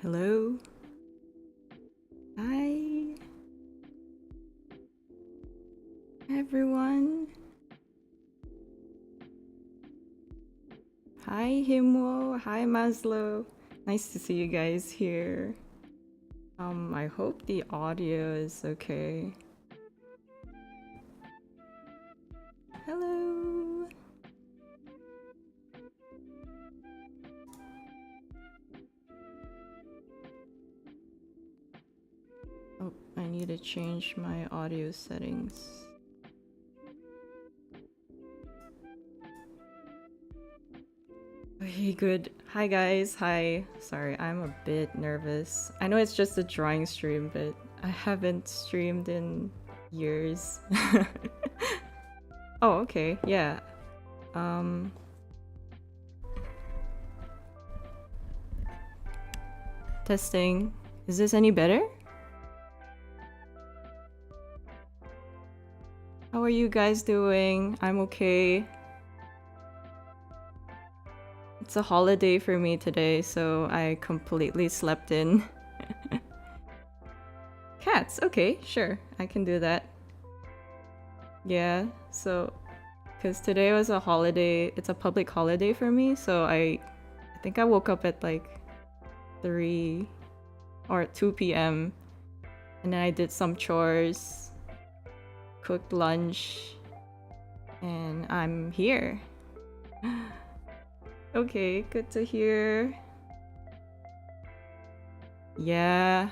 Hello. Hi, everyone. Hi, Himwo. Hi, Maslow. Nice to see you guys here. I hope the audio is okay. Hello. Oh, I need to change my audio settings. Okay, good. Hi guys, hi. Sorry, I'm a bit nervous. I know it's just a drawing stream, but I haven't streamed in years. Oh, okay, yeah. Testing. Is this any better? How are you guys doing? I'm okay. It's a holiday for me today, so I completely slept in. Cats, okay, sure, I can do that. Yeah, so, because today was a holiday, it's a public holiday for me, so I think I woke up at like 3 or 2 p.m. and then I did some chores, cooked lunch, and I'm here. Okay, good to hear. Yeah,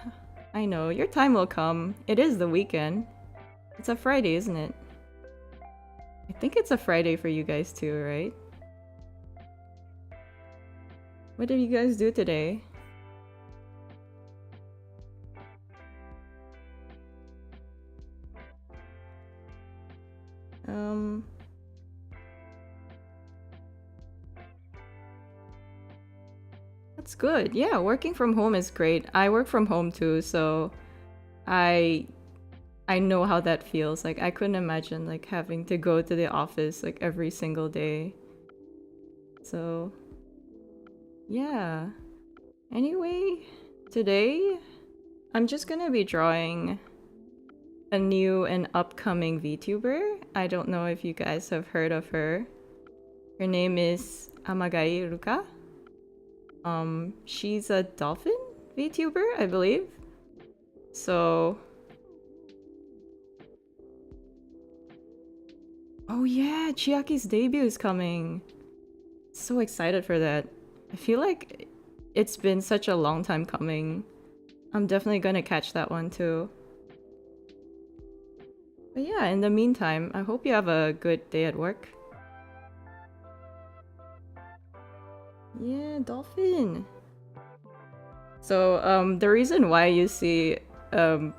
I know. Your time will come. It is the weekend. It's a Friday, isn't it? I think it's a Friday for you guys too, right? What did you guys do today? That's good. Yeah, working from home is great. I work from home too, so I know how that feels. Like I couldn't imagine like having to go to the office like every single day. So, yeah. Anyway, today I'm just gonna be drawing a new and upcoming VTuber. I don't know if you guys have heard of her. Her name is Amagai Ruka. She's a dolphin VTuber, I believe. So, oh yeah, Chiaki's debut is coming. So excited for that. I feel like it's been such a long time coming. I'm definitely gonna catch that one too. But yeah, in the meantime, I hope you have a good day at work. Yeah, dolphin. So, the reason why you see, um,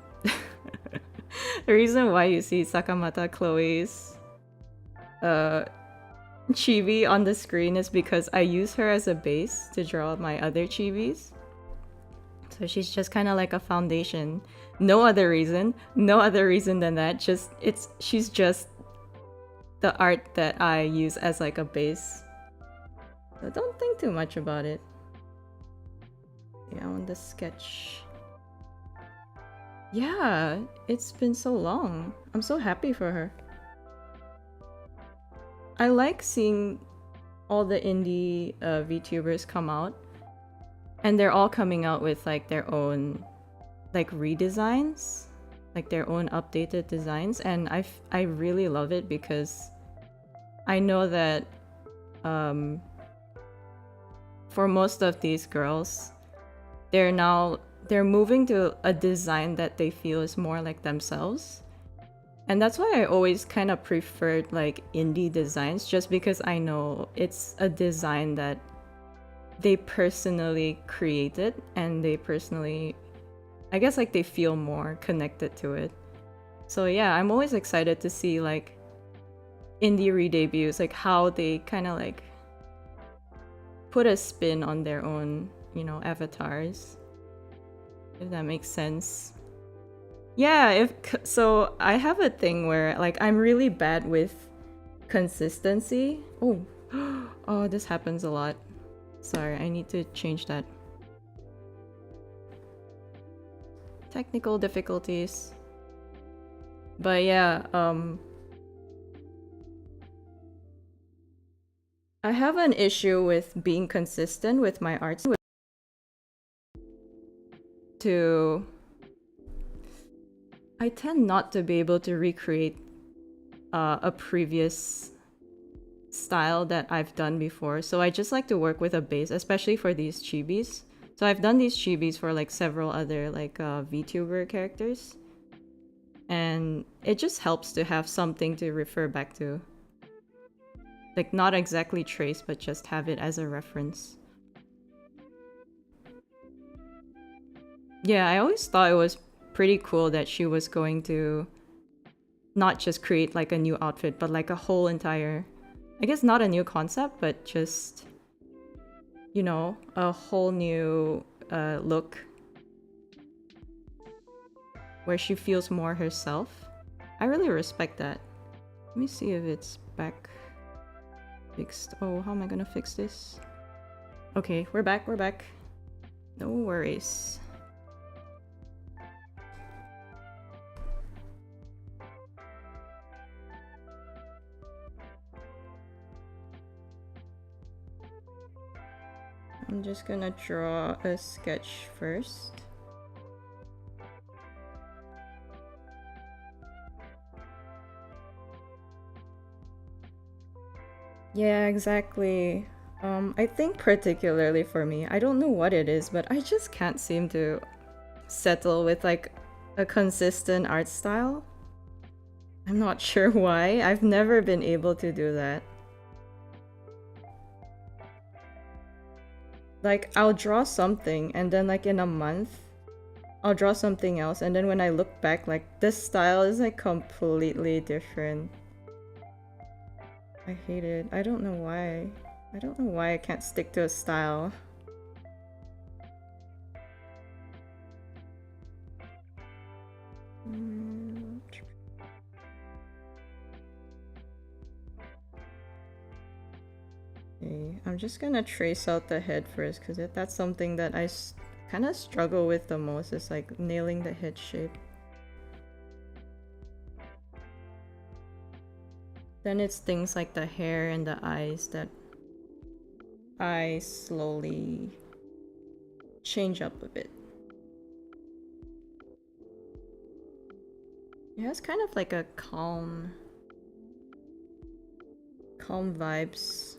the reason why you see Sakamata Chloe's, chibi on the screen is because I use her as a base to draw my other chibis. So she's just kind of like a foundation. No other reason. No other reason than that. She's just the art that I use as like a base. So don't think too much about it. Yeah, on the sketch. Yeah, it's been so long. I'm so happy for her. I like seeing all the indie VTubers come out, and they're all coming out with like their own like redesigns, like their own updated designs, and I really love it because I know that for most of these girls, they're moving to a design that they feel is more like themselves. And that's why I always kind of preferred like indie designs, just because I know it's a design that they personally created and they personally, I guess like they feel more connected to it. So yeah, I'm always excited to see like indie re-debuts, like how they kind of like put a spin on their own, avatars. If that makes sense. Yeah, so I have a thing where like I'm really bad with consistency. Oh, oh, this happens a lot. Sorry, I need to change that. technical difficulties. But yeah, I have an issue with being consistent with my art to I tend not to be able to recreate a previous style that I've done before. So I just like to work with a base, especially for these chibis. So I've done these chibis for like several other like VTuber characters. And it just helps to have something to refer back to. Like not exactly trace, but just have it as a reference. Yeah, I always thought it was pretty cool that she was going to not just create like a new outfit, but like a whole entire, I guess not a new concept, but just, you know, a whole new look where she feels more herself. I really respect that. Let me see if it's back fixed. Oh, how am I gonna fix this? Okay, we're back, we're back. No worries. I'm just gonna draw a sketch first. Yeah, exactly. I think particularly for me, I don't know what it is, but I just can't seem to settle with like a consistent art style. I'm not sure why. I've never been able to do that. Like, I'll draw something and then like in a month, I'll draw something else, and then when I look back, like this style is like completely different. I hate it. I don't know why. I don't know why I can't stick to a style. Okay, I'm just gonna trace out the head first, because that's something that I kind of struggle with the most, is like nailing the head shape. Then it's things like the hair and the eyes that I slowly change up a bit. It has kind of like a calm vibes,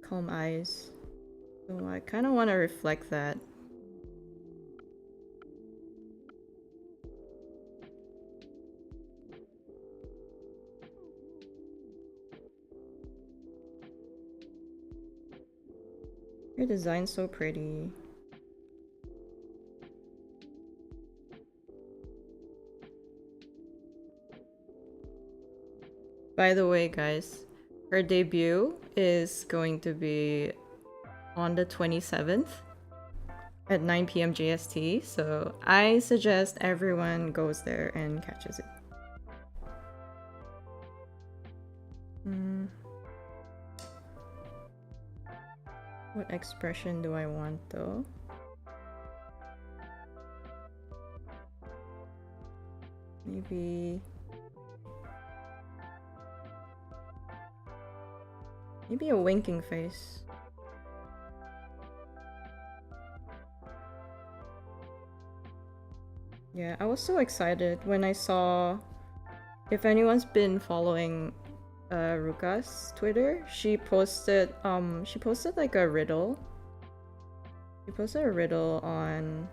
calm eyes. So I kind of want to reflect that. Your design's so pretty. By the way, guys, her debut is going to be on the 27th at 9 p.m. JST, so I suggest everyone goes there and catches it. What expression do I want though? Maybe a winking face. Yeah, I was so excited when I saw, if anyone's been following Ruka's Twitter, she posted like a riddle. She posted a riddle on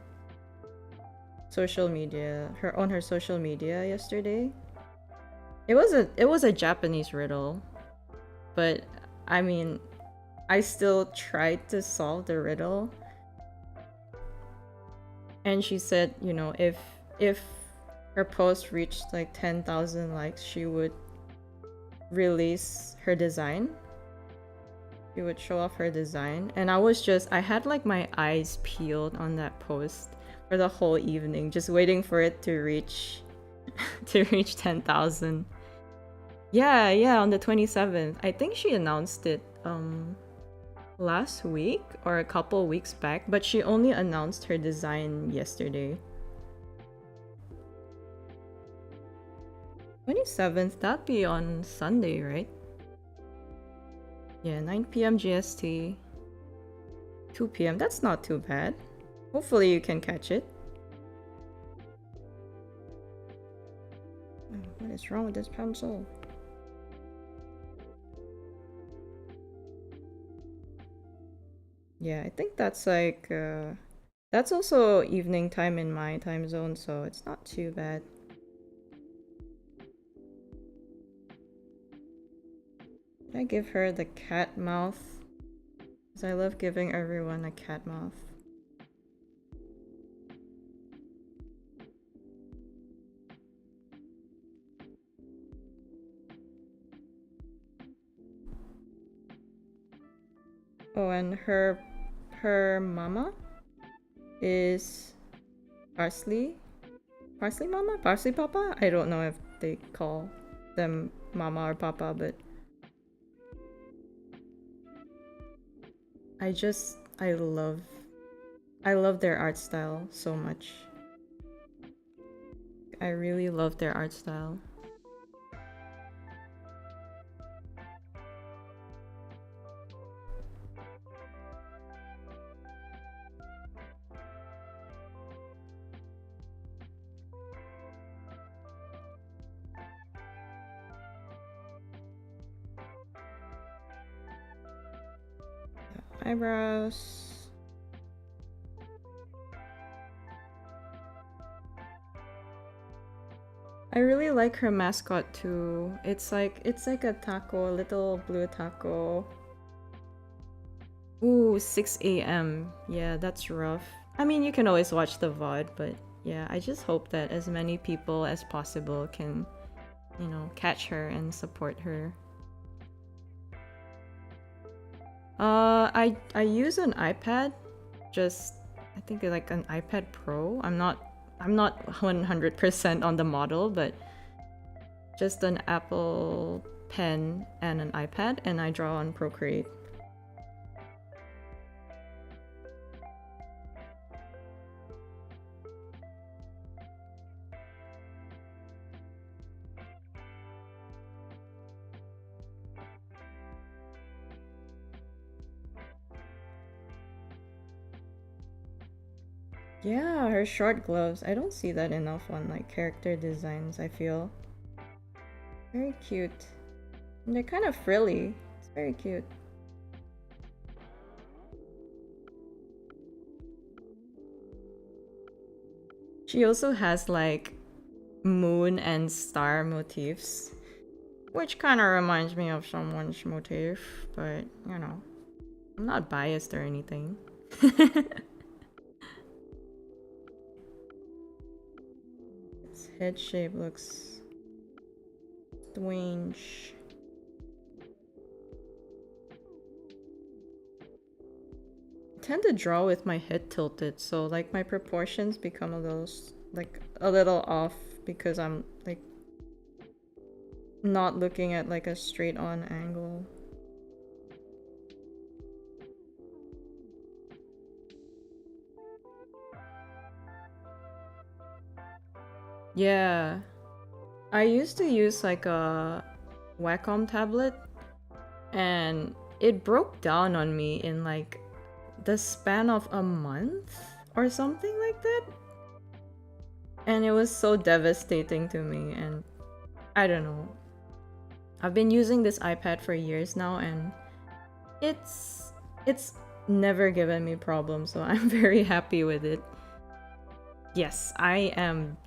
social media, on her social media yesterday. It was a Japanese riddle, but I mean, I still tried to solve the riddle. And she said, you know, if her post reached like 10,000 likes, she would release her design. She would show off her design. And I had like my eyes peeled on that post for the whole evening, just waiting for it to reach 10,000. Yeah, on the 27th. I think she announced it last week or a couple weeks back, but she only announced her design yesterday. 7th, that'd be on Sunday, right? Yeah, 9 p.m. GST. 2 p.m. That's not too bad. Hopefully you can catch it. Oh, what is wrong with this pencil? Yeah, I think that's like that's also evening time in my time zone, so it's not too bad. Did I give her the cat mouth? Because I love giving everyone a cat mouth. Oh, and her mama is Parsley mama? Parsley papa? I don't know if they call them mama or papa, but I love their art style so much. I really love their art style. Eyebrows. I really like her mascot too. It's like a taco, a little blue taco. Ooh, 6 a.m. Yeah, that's rough. I mean, you can always watch the VOD, but yeah, I just hope that as many people as possible can, you know, catch her and support her. I use an iPad, I think like an iPad Pro. I'm not 100% on the model, but just an Apple Pen and an iPad, and I draw on Procreate. Yeah, her short gloves. I don't see that enough on like character designs, I feel. Very cute. And they're kind of frilly. It's very cute. She also has like moon and star motifs, which kind of reminds me of someone's motif, but you know, I'm not biased or anything. Its head shape looks strange. I tend to draw with my head tilted, so like my proportions become a little off because I'm like not looking at like a straight on angle. Yeah, I used to use like a Wacom tablet, and it broke down on me in like the span of a month or something like that. And it was so devastating to me, and I don't know. I've been using this iPad for years now, and it's never given me problems, so I'm very happy with it. Yes, I am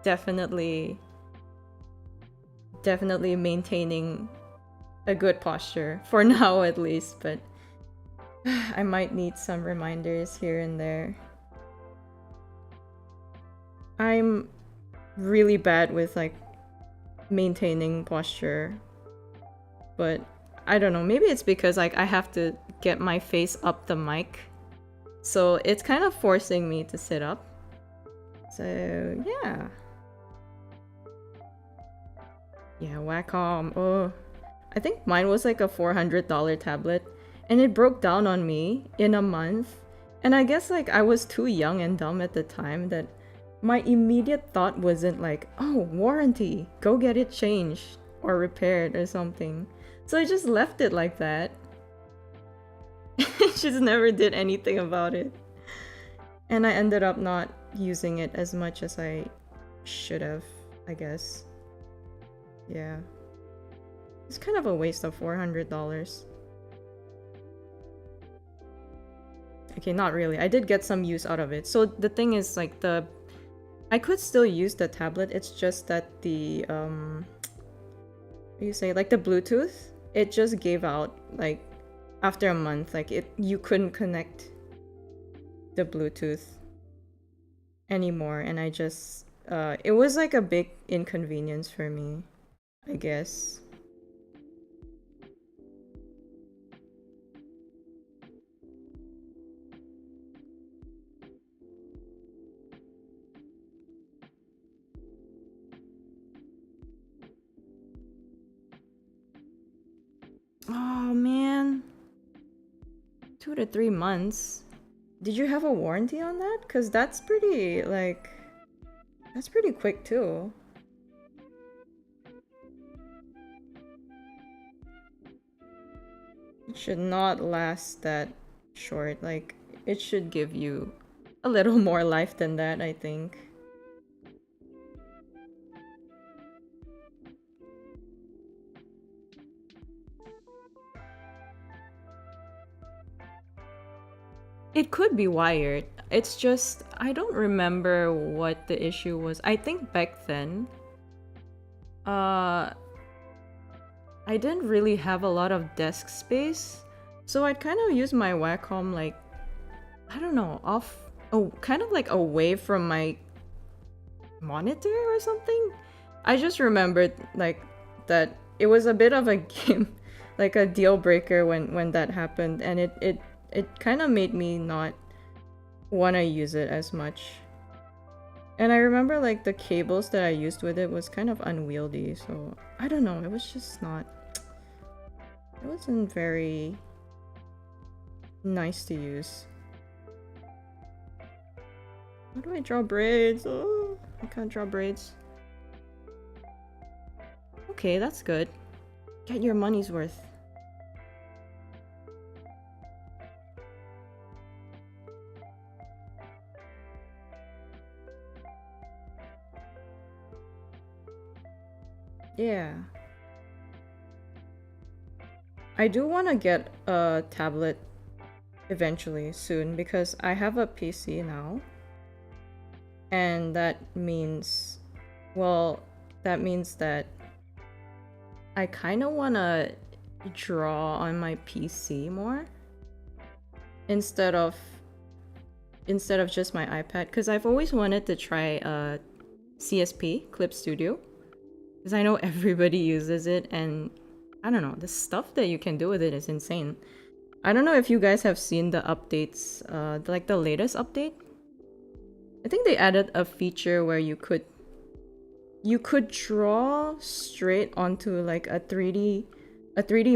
definitely maintaining a good posture for now at least, but I might need some reminders here and there. I'm really bad with like maintaining posture, but I don't know, maybe it's because like I have to get my face up the mic, so it's kind of forcing me to sit up. So yeah. Yeah, Wacom. Oh, I think mine was like a $400 tablet, and it broke down on me in a month. And I guess like I was too young and dumb at the time that my immediate thought wasn't like, oh, warranty, go get it changed or repaired or something. So I just left it like that. Just never did anything about it. And I ended up not using it as much as I should have, I guess. Yeah. It's kind of a waste of $400. Okay, not really. I did get some use out of it. So the thing is, like, I could still use the tablet. It's just that the what do you say, like the Bluetooth, it just gave out like after a month. Like you couldn't connect the Bluetooth anymore, and I just it was like a big inconvenience for me, I guess. Oh man. 2 to 3 months. Did you have a warranty on that? Cause that's pretty, like, that's pretty quick too. It should not last that short. Like, it should give you a little more life than that, I think. It could be wired. It's just, I don't remember what the issue was. I think back then, I didn't really have a lot of desk space. So I'd kind of use my Wacom, like, I don't know, kind of like away from my monitor or something. I just remembered, like, that it was a bit of a game, like a deal breaker when that happened, and it kind of made me not want to use it as much. And I remember like the cables that I used with it was kind of unwieldy, so I don't know, it was just not, it wasn't very nice to use. How do I draw braids? Oh, I can't draw braids. Okay, that's good. Get your money's worth. Yeah. I do want to get a tablet eventually, soon, because I have a PC now. And that means, well, that means that I kind of want to draw on my PC more instead of just my iPad, because I've always wanted to try CSP, Clip Studio, because I know everybody uses it, and I don't know, the stuff that you can do with it is insane. I don't know if you guys have seen the updates, like the latest update. I think they added a feature where you could draw straight onto like a 3D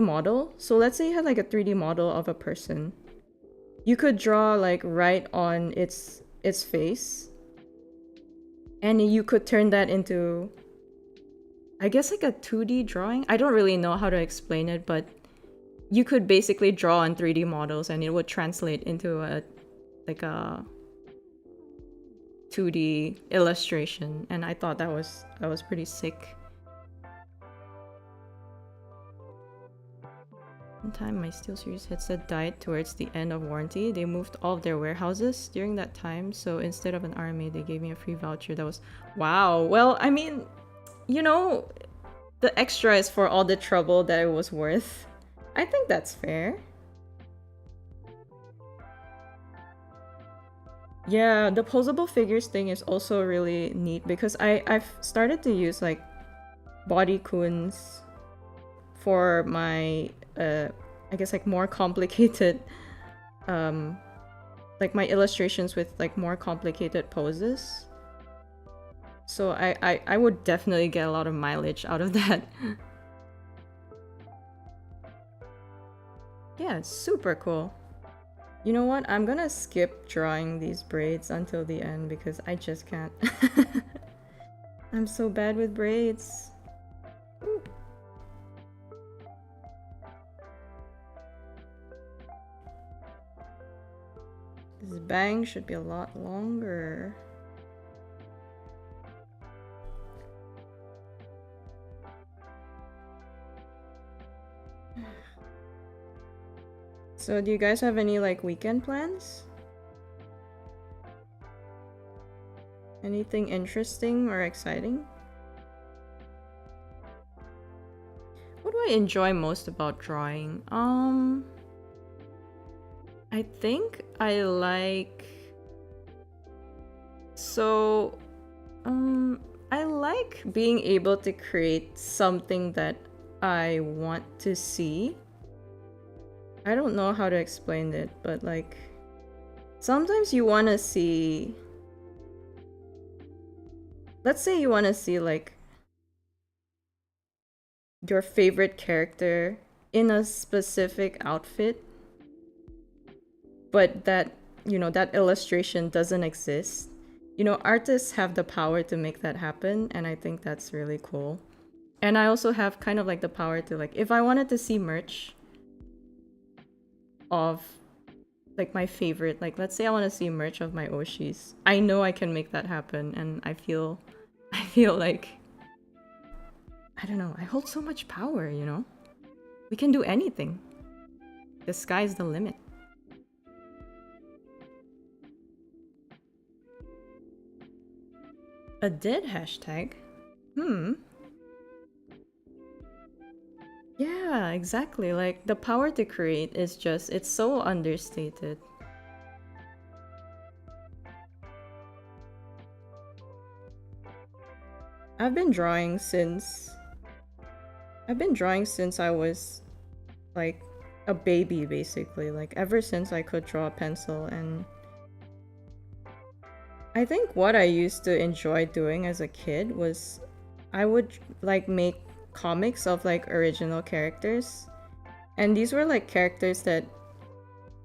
model. So let's say you had like a 3D model of a person. You could draw like right on its face, and you could turn that into, I guess, like a 2D drawing. I don't really know how to explain it, but you could basically draw on 3D models and it would translate into a 2D illustration, and I thought that was pretty sick. One time my SteelSeries headset died towards the end of warranty. They moved all of their warehouses during that time, so instead of an RMA, they gave me a free voucher. That was, wow. Well, I mean, you know, the extra is for all the trouble that it was worth. I think that's fair. Yeah, the posable figures thing is also really neat, because I've started to use like bodycoons for my I guess like more complicated like my illustrations with like more complicated poses. So I would definitely get a lot of mileage out of that. Yeah, it's super cool. You know what? I'm gonna skip drawing these braids until the end because I just can't. I'm so bad with braids. Ooh. This bang should be a lot longer. So do you guys have any like weekend plans? Anything interesting or exciting? What do I enjoy most about drawing? I think I like... So, I like being able to create something that I want to see. I don't know how to explain it, but like... Sometimes you want to see... Let's say you want to see like... your favorite character in a specific outfit, but that, you know, that illustration doesn't exist. You know, artists have the power to make that happen, and I think that's really cool. And I also have kind of like the power to like, if I wanted to see merch of like my favorite, like let's say I want to see merch of my Oshis, I know I can make that happen, and I feel like, I don't know, I hold so much power, you know? We can do anything. The sky's the limit. A dead hashtag? Yeah, exactly. Like, the power to create is just, it's so understated. I've been drawing since I was like a baby, basically. Like ever since I could draw a pencil. And I think what I used to enjoy doing as a kid was I would like make comics of like original characters. And these were like characters that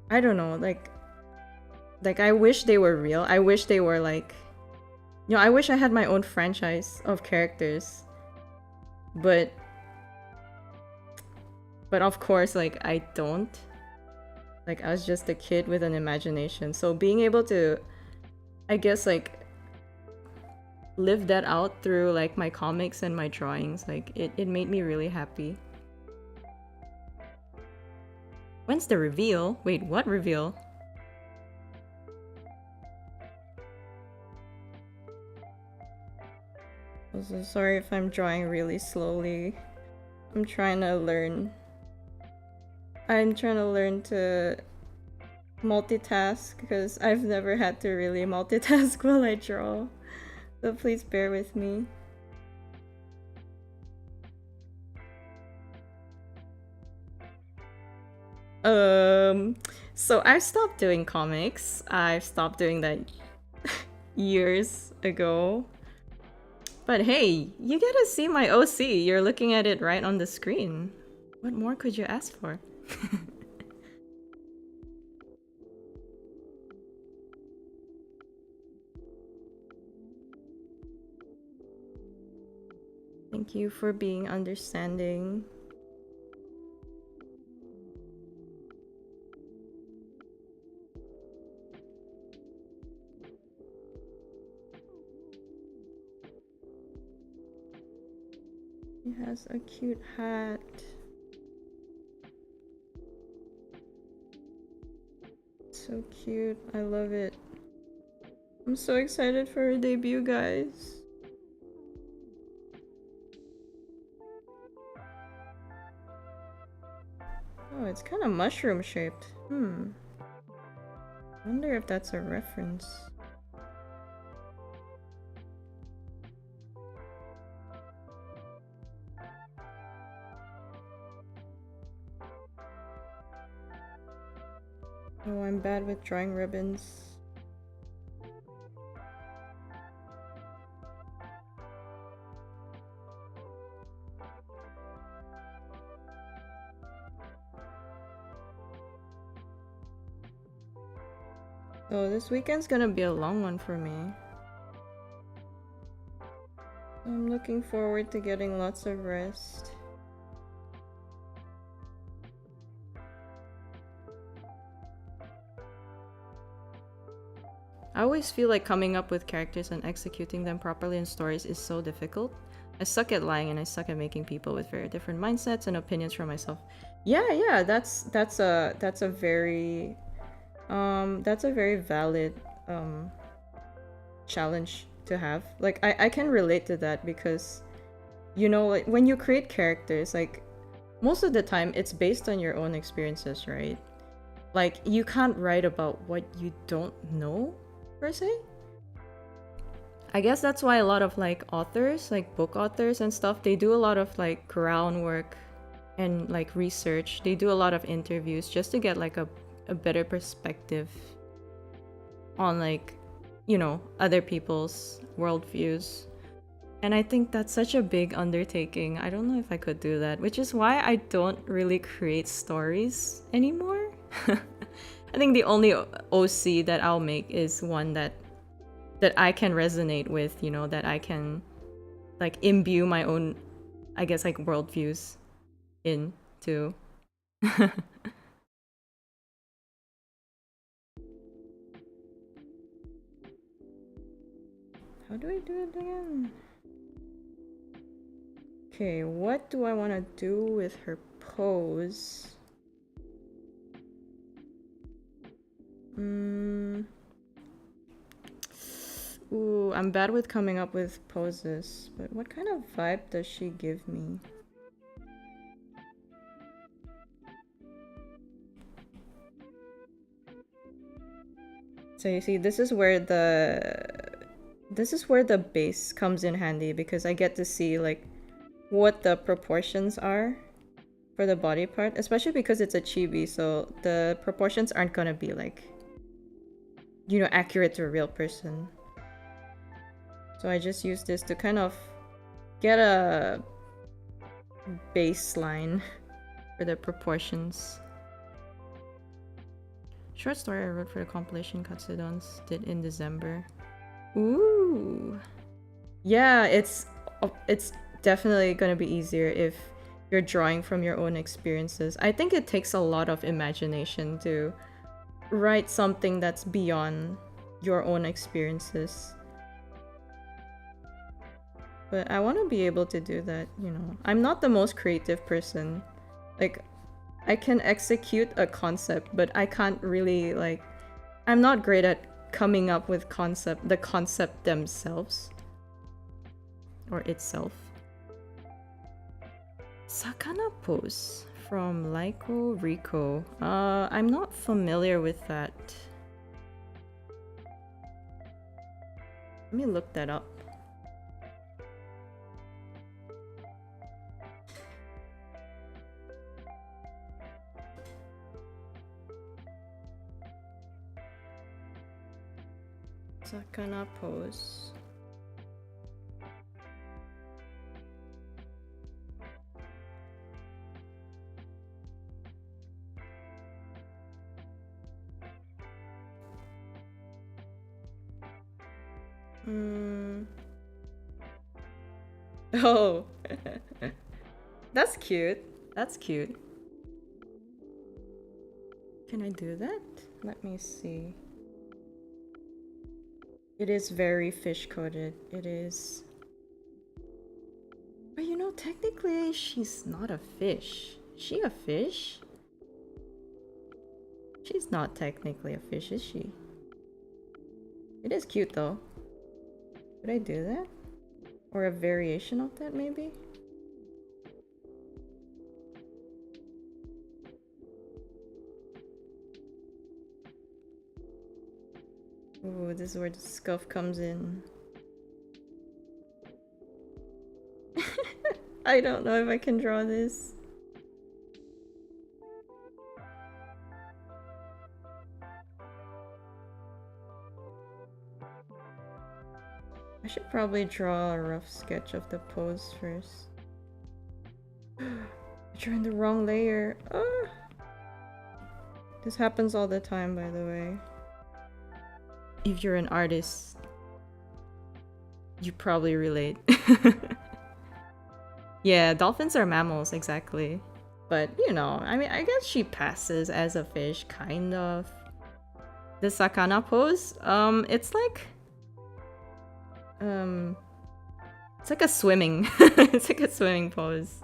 I don't know, like I wish they were real. I wish they were like, you know, I wish I had my own franchise of characters. But of course, like, I don't. Like, I was just a kid with an imagination. So being able to, I guess, like, live that out through, like, my comics and my drawings, like, it made me really happy. When's the reveal? Wait, what reveal? I'm so sorry if I'm drawing really slowly. I'm trying to learn to multitask because I've never had to really multitask while I draw. So please bear with me. So I stopped doing comics. I've stopped doing that years ago. But hey, you get to see my OC. You're looking at it right on the screen. What more could you ask for? Thank you for being understanding. He has a cute hat. So cute. I love it. I'm so excited for her debut, guys. Oh, it's kind of mushroom shaped. Wonder if that's a reference. Oh, I'm bad with drawing ribbons. So this weekend's gonna be a long one for me. I'm looking forward to getting lots of rest. I always feel like coming up with characters and executing them properly in stories is so difficult. I suck at lying and I suck at making people with very different mindsets and opinions from myself. Yeah, that's a very valid challenge to have. Like I can relate to that because you know, like when you create characters, like most of the time it's based on your own experiences, right? Like you can't write about what you don't know per se. I guess that's why a lot of like authors, like book authors and stuff, they do a lot of like groundwork and like research. They do a lot of interviews just to get like a better perspective on like, you know, other people's worldviews. And I think that's such a big undertaking. I don't know if I could do that, which is why I don't really create stories anymore. I think the only OC that I'll make is one that I can resonate with, you know, that I can like imbue my own, I guess, like worldviews into. How do I do it again? Okay, what do I want to do with her pose? Ooh, I'm bad with coming up with poses, but what kind of vibe does she give me? So you see, this is where the base comes in handy because I get to see like what the proportions are for the body part, especially because it's a chibi, so the proportions aren't gonna be like, you know, accurate to a real person. So I just use this to kind of get a baseline for the proportions. Short story I wrote for the compilation Katsudons did in December. Ooh. Yeah, it's definitely gonna be easier if you're drawing from your own experiences. I think it takes a lot of imagination to write something that's beyond your own experiences. But I want to be able to do that, you know. I'm not the most creative person. Like, I can execute a concept, but I can't really, like... I'm not great at coming up with the concept themselves. Or itself. Sakana pose from Laiko Rico. I'm not familiar with that. Let me look that up. Sakana pose. Oh. That's cute. That's cute. Can I do that? Let me see. It is very fish-coated. It is. But you know, technically, she's not a fish. Is she a fish? She's not technically a fish, is she? It is cute, though. Could I do that? Or a variation of that, maybe? Ooh, this is where the scuff comes in. I don't know if I can draw this. I should probably draw a rough sketch of the pose first. I drew the wrong layer. Ah! This happens all the time, by the way. if you're an artist, you probably relate. Yeah, dolphins are mammals, exactly. But, you know, I mean, I guess she passes as a fish, kind of. The sakana pose, um, it's like a swimming, it's like a swimming pose.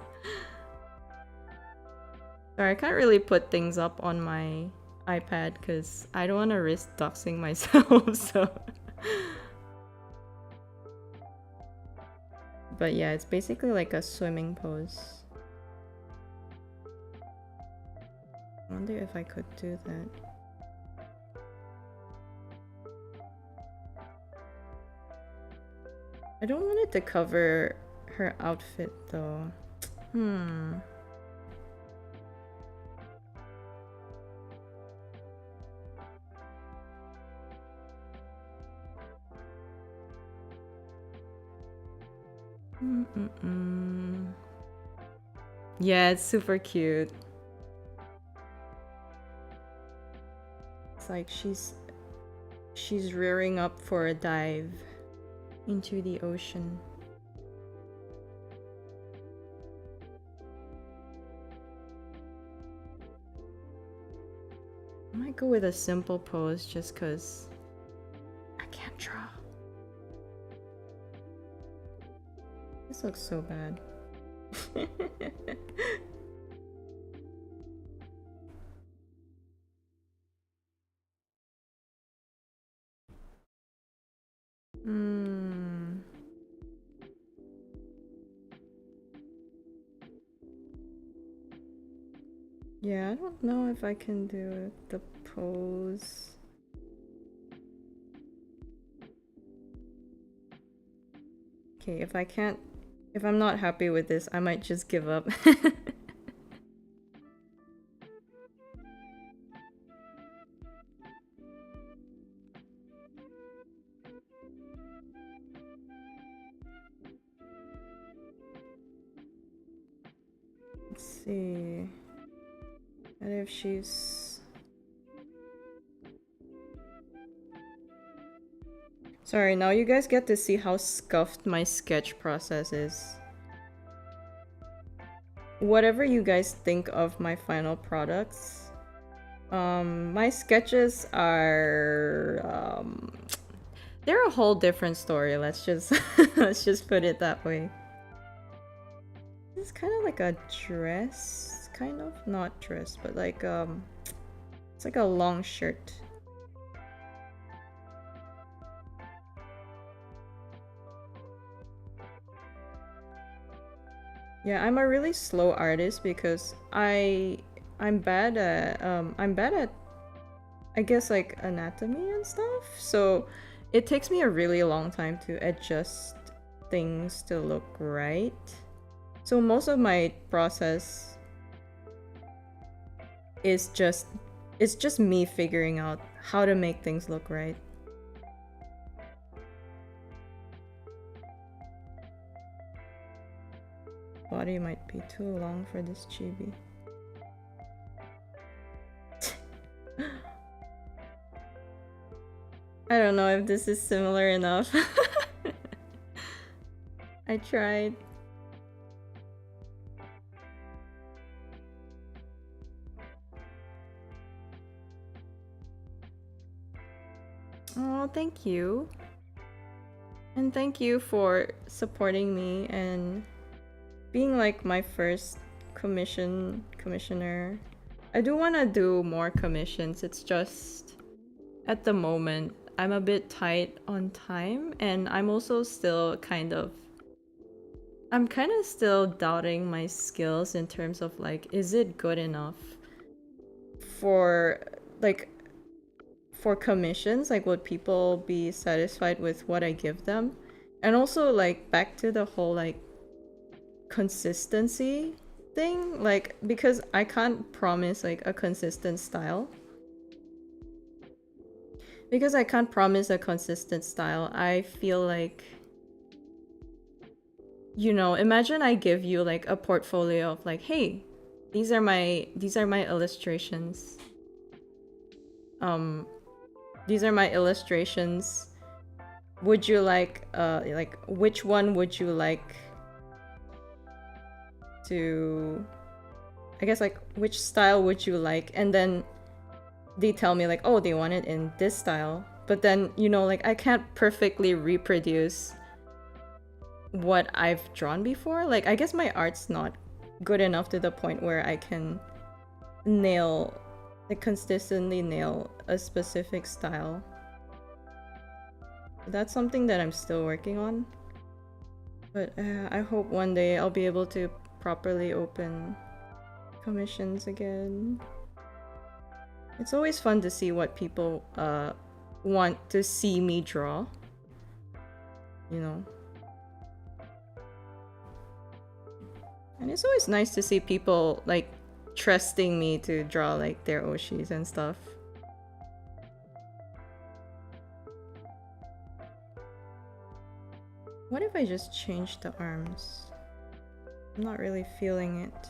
Sorry, I can't really put things up on my iPad because I don't want to risk doxing myself, so... But yeah, it's basically like a swimming pose. I wonder if I could do that. I don't want it to cover her outfit though. Yeah, it's super cute. It's like she's rearing up for a dive into the ocean. I might go with a simple pose just because I can't draw. This looks so bad. Yeah, I don't know if I can do it. The pose. Okay, if I'm not happy with this, I might just give up. Let's see. What if she's... Sorry, now you guys get to see how scuffed my sketch process is. Whatever you guys think of my final products, my sketches are... they're a whole different story, let's just let's just put it that way. It's kind of like a dress, kind of? Not dress, but like, it's like a long shirt. Yeah, I'm a really slow artist because I'm bad at I guess like anatomy and stuff. So it takes me a really long time to adjust things to look right. So most of my process is just me figuring out how to make things look right. Body might be too long for this chibi. I don't know if this is similar enough. I tried. Oh, thank you. And thank you for supporting me and being like my first commissioner. I do want to do more commissions. It's just at the moment I'm a bit tight on time, and I'm also still kind of still doubting my skills in terms of like, is it good enough for like for commissions? Like, would people be satisfied with what I give them? And also like back to the whole like consistency thing, like, because I can't promise like a consistent style. Because I can't promise a consistent style, I feel like, you know, imagine I give you like a portfolio of like, hey, these are my illustrations. these are my illustrations. Would you like which one would you like to, I guess, like which style would you like? And then they tell me like, oh, they want it in this style. But then, you know, like I can't perfectly reproduce what I've drawn before. Like I guess my art's not good enough to the point where I can nail, like consistently nail a specific style. That's something that I'm still working on. But I hope one day I'll be able to properly open commissions again. It's always fun to see what people want to see me draw. You know. And it's always nice to see people like trusting me to draw like their Oshis and stuff. What if I just change the arms? I'm not really feeling it.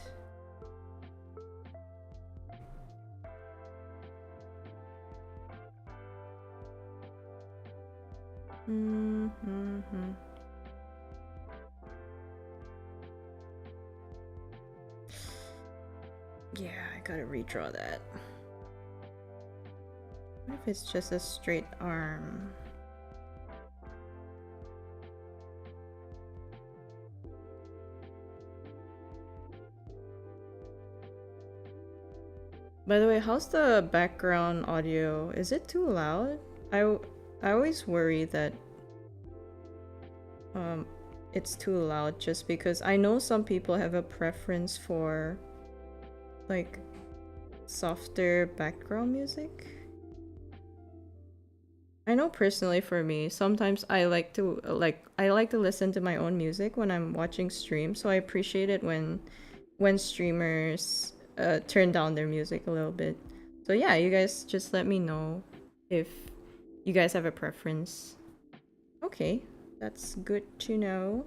Yeah, I gotta redraw that. What if it's just a straight arm? By the way, how's the background audio? Is it too loud? I always worry that it's too loud just because I know some people have a preference for like softer background music. I know personally for me, sometimes I like to listen to my own music when I'm watching streams, so I appreciate it when streamers turn down their music a little bit. So yeah, you guys just let me know if you guys have a preference. Okay, that's good to know.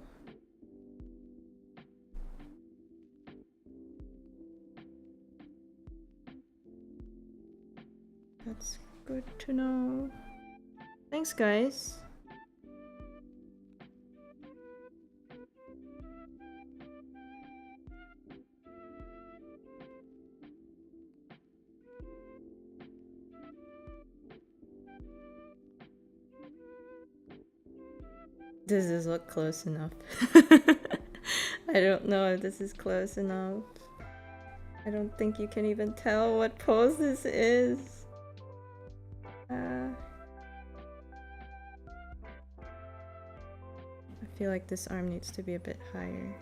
That's good to know. Thanks, guys. Does this look close enough? I don't know if this is close enough. I don't think you can even tell what pose this is. I feel like this arm needs to be a bit higher.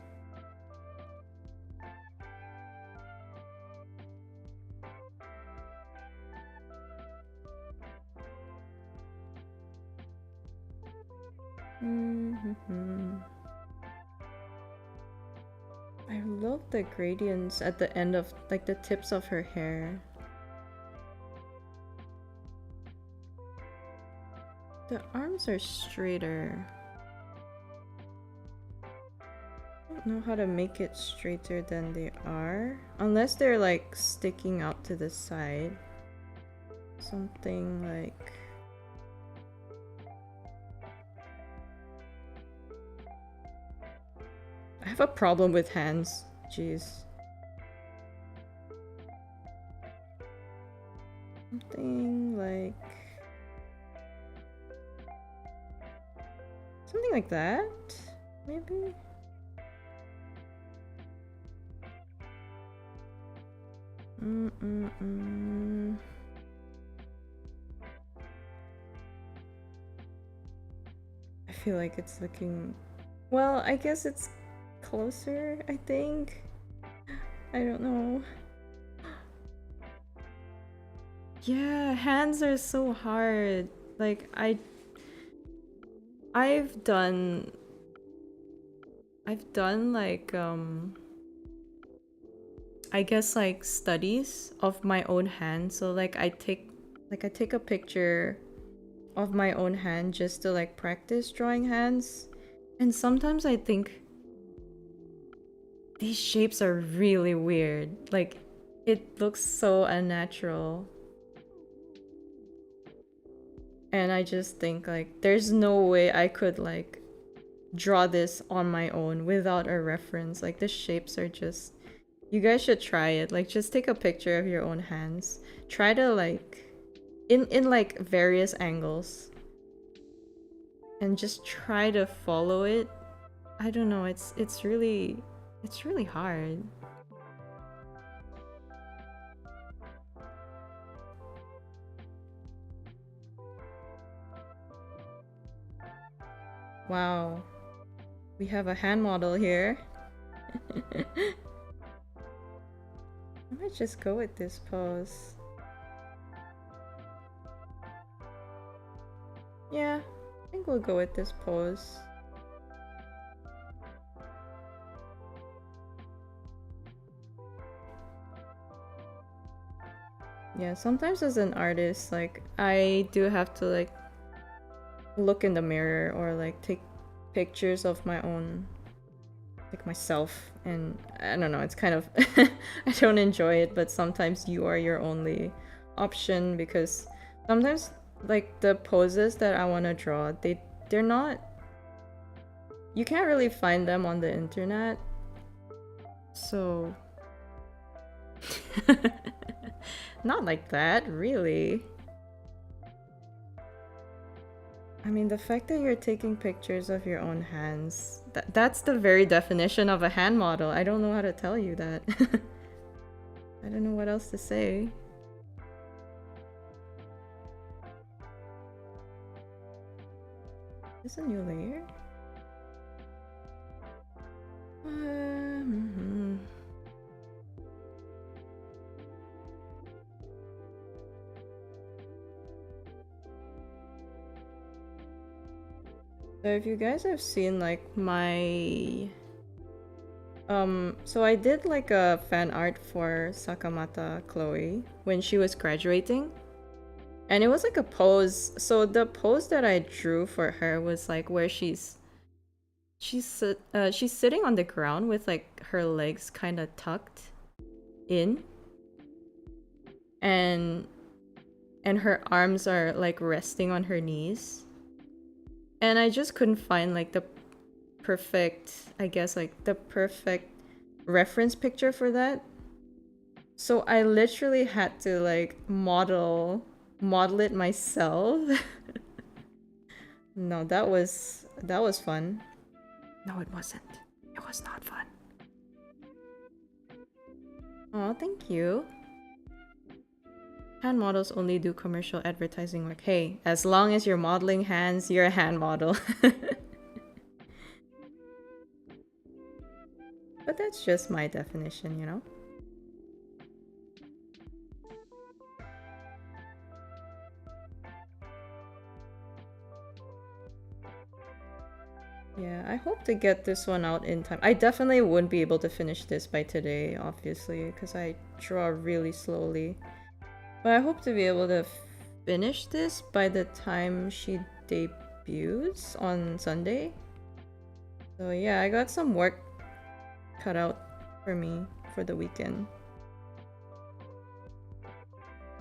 I love the gradients at the end of like the tips of her hair. The arms are straighter. I don't know how to make it straighter than they are. Unless they're like sticking out to the side. Something like... I have a problem with hands. Jeez. Something like... something like that? Maybe? I feel like it's looking... well, I guess it's closer, I think. I don't know. Yeah, hands are so hard. Like, I've done like I guess like studies of my own hand. So like I take a picture of my own hand just to like practice drawing hands. And sometimes I think these shapes are really weird. Like it looks so unnatural. And I just think like there's no way I could like draw this on my own without a reference. Like the shapes are just, you guys should try it. Like just take a picture of your own hands. Try to like in like various angles and just try to follow it. I don't know, it's really hard. Wow. We have a hand model here. I might just go with this pose. Yeah, I think we'll go with this pose. Yeah, sometimes as an artist, like, I do have to, like, look in the mirror or, like, take pictures of my own, like, myself. And I don't know, it's kind of, I don't enjoy it, but sometimes you are your only option because sometimes, like, the poses that I want to draw, they're not, you can't really find them on the internet. So, not like that, really. I mean, the fact that you're taking pictures of your own hands, that's the very definition of a hand model. I don't know how to tell you that. I don't know what else to say. Is this a new layer? So if you guys have seen like my so I did like a fan art for Sakamata Chloe when she was graduating. And it was like a pose. So the pose that I drew for her was like where she's sitting on the ground with like her legs kind of tucked in. And her arms are like resting on her knees. And I just couldn't find like the perfect, I guess like the perfect reference picture for that. So I literally had to like model it myself. No, that was fun. No, it wasn't. It was not fun. Oh, thank you. Hand models only do commercial advertising work. Hey, as long as you're modeling hands, you're a hand model. But that's just my definition, you know? Yeah, I hope to get this one out in time. I definitely wouldn't be able to finish this by today, obviously, because I draw really slowly. But I hope to be able to finish this by the time she debuts on Sunday. So yeah, I got some work cut out for me for the weekend.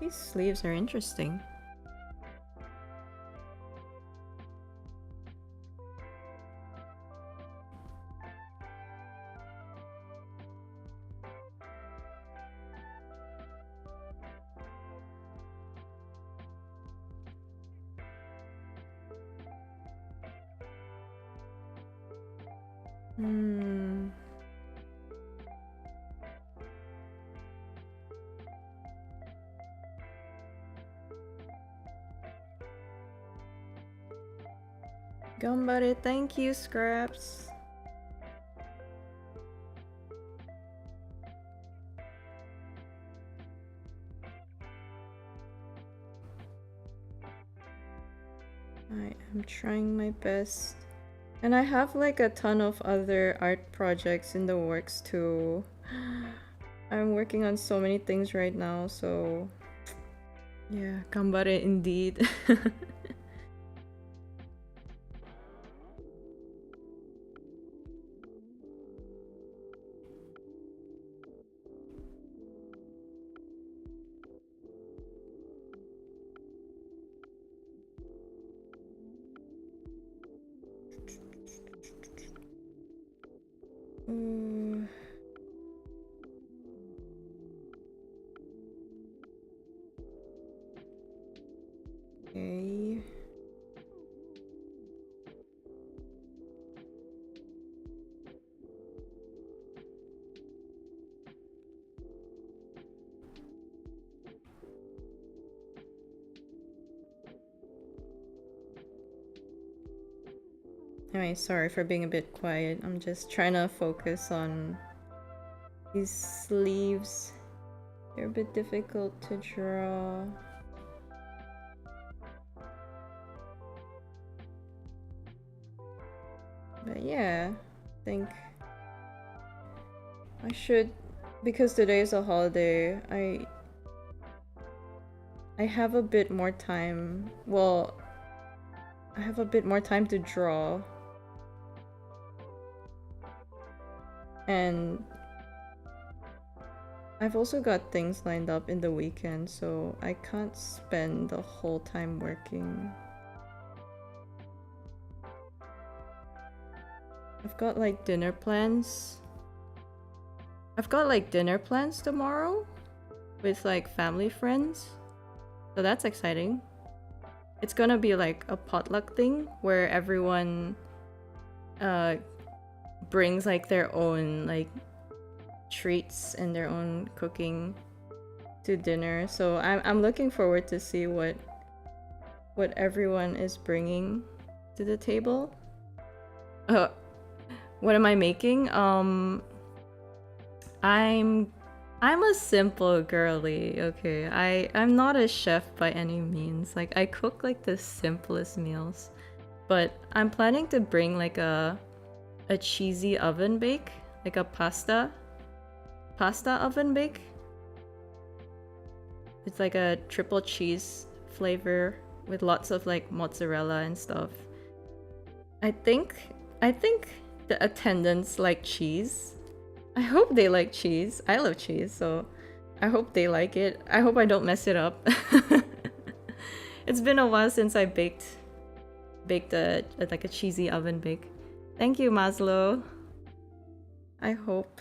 These sleeves are interesting. Gambare, thank you, Scraps. I am trying my best. And I have like a ton of other art projects in the works too. I'm working on so many things right now, so yeah, gambare indeed. Okay. Anyway, sorry for being a bit quiet. I'm just trying to focus on these sleeves. They're a bit difficult to draw. But yeah, I think I should, because today is a holiday, I have a bit more time. Well, I have a bit more time to draw. And I've also got things lined up in the weekend, so I can't spend the whole time working. I've got like dinner plans. I've got like dinner plans tomorrow with like family friends. So that's exciting. It's gonna be like a potluck thing where everyone brings like their own like treats and their own cooking to dinner. So I'm looking forward to see what everyone is bringing to the table. What am I making? I'm a simple girly, okay? I'm not a chef by any means. Like, I cook like the simplest meals. But I'm planning to bring like a cheesy oven bake, like a pasta oven bake. It's like a triple cheese flavor with lots of like mozzarella and stuff. I think the attendants like cheese. I hope they like cheese. I love cheese, so I hope they like it. I hope I don't mess it up. It's been a while since I baked like a cheesy oven bake. Thank you, Maslow. I hope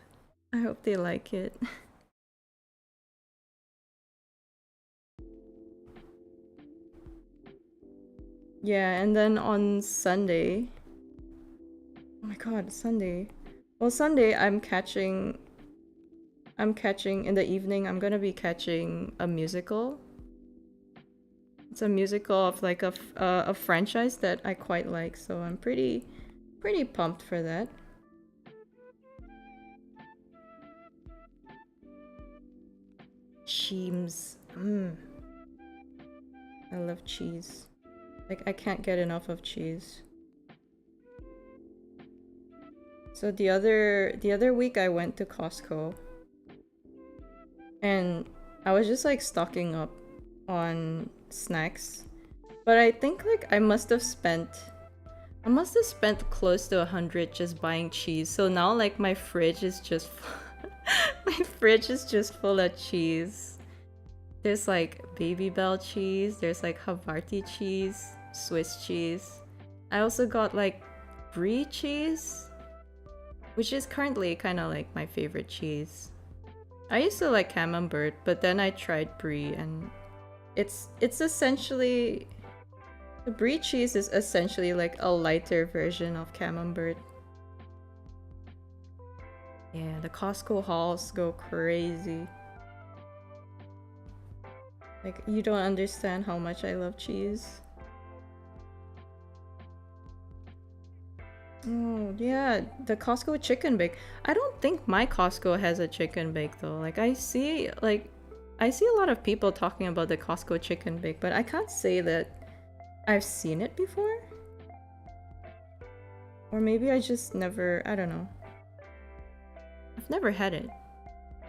they like it. Yeah, and then on Sunday. Oh my god, Sunday. Well, Sunday I'm catching in the evening. I'm gonna be catching a musical. It's a musical of like a franchise that I quite like, so I'm pretty pumped for that. Cheems. I love cheese. Like, I can't get enough of cheese. So the other week I went to Costco and I was just like stocking up on snacks. But I think like I must have spent close to 100 just buying cheese. So now like my fridge is just full of cheese. There's like Baby Bell cheese, there's like Havarti cheese, Swiss cheese. I also got like brie cheese, which is currently kind of like my favorite cheese. I used to like camembert, but then I tried brie and it's essentially, the brie cheese is essentially like a lighter version of camembert. Yeah, the Costco hauls go crazy. Like, you don't understand how much I love cheese. Oh, yeah, the Costco chicken bake. I don't think my Costco has a chicken bake though. Like, I see a lot of people talking about the Costco chicken bake, but I can't say that I've seen it before. Or maybe I just never, I don't know. I've never had it.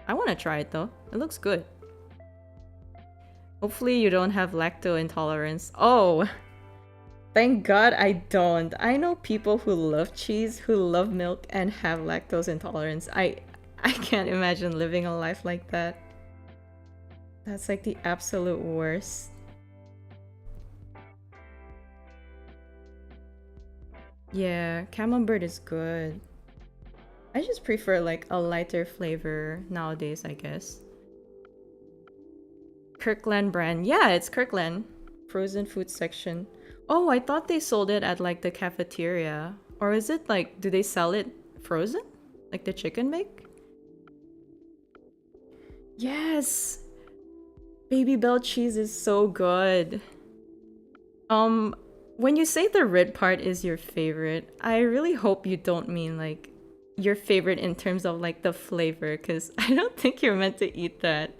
I want to try it though. It looks good. Hopefully you don't have lactose intolerance. Oh! Thank God I don't. I know people who love cheese, who love milk, and have lactose intolerance. I can't imagine living a life like that. That's like the absolute worst. Yeah, camembert is good. I just prefer like a lighter flavor nowadays, I guess. Kirkland brand. Yeah, it's Kirkland. Frozen food section. Oh, I thought they sold it at like the cafeteria. Or is it like, do they sell it frozen? Like the chicken bake? Yes! Baby Bell cheese is so good. Um, when you say the red part is your favorite, I really hope you don't mean like your favorite in terms of like the flavor, because I don't think you're meant to eat that.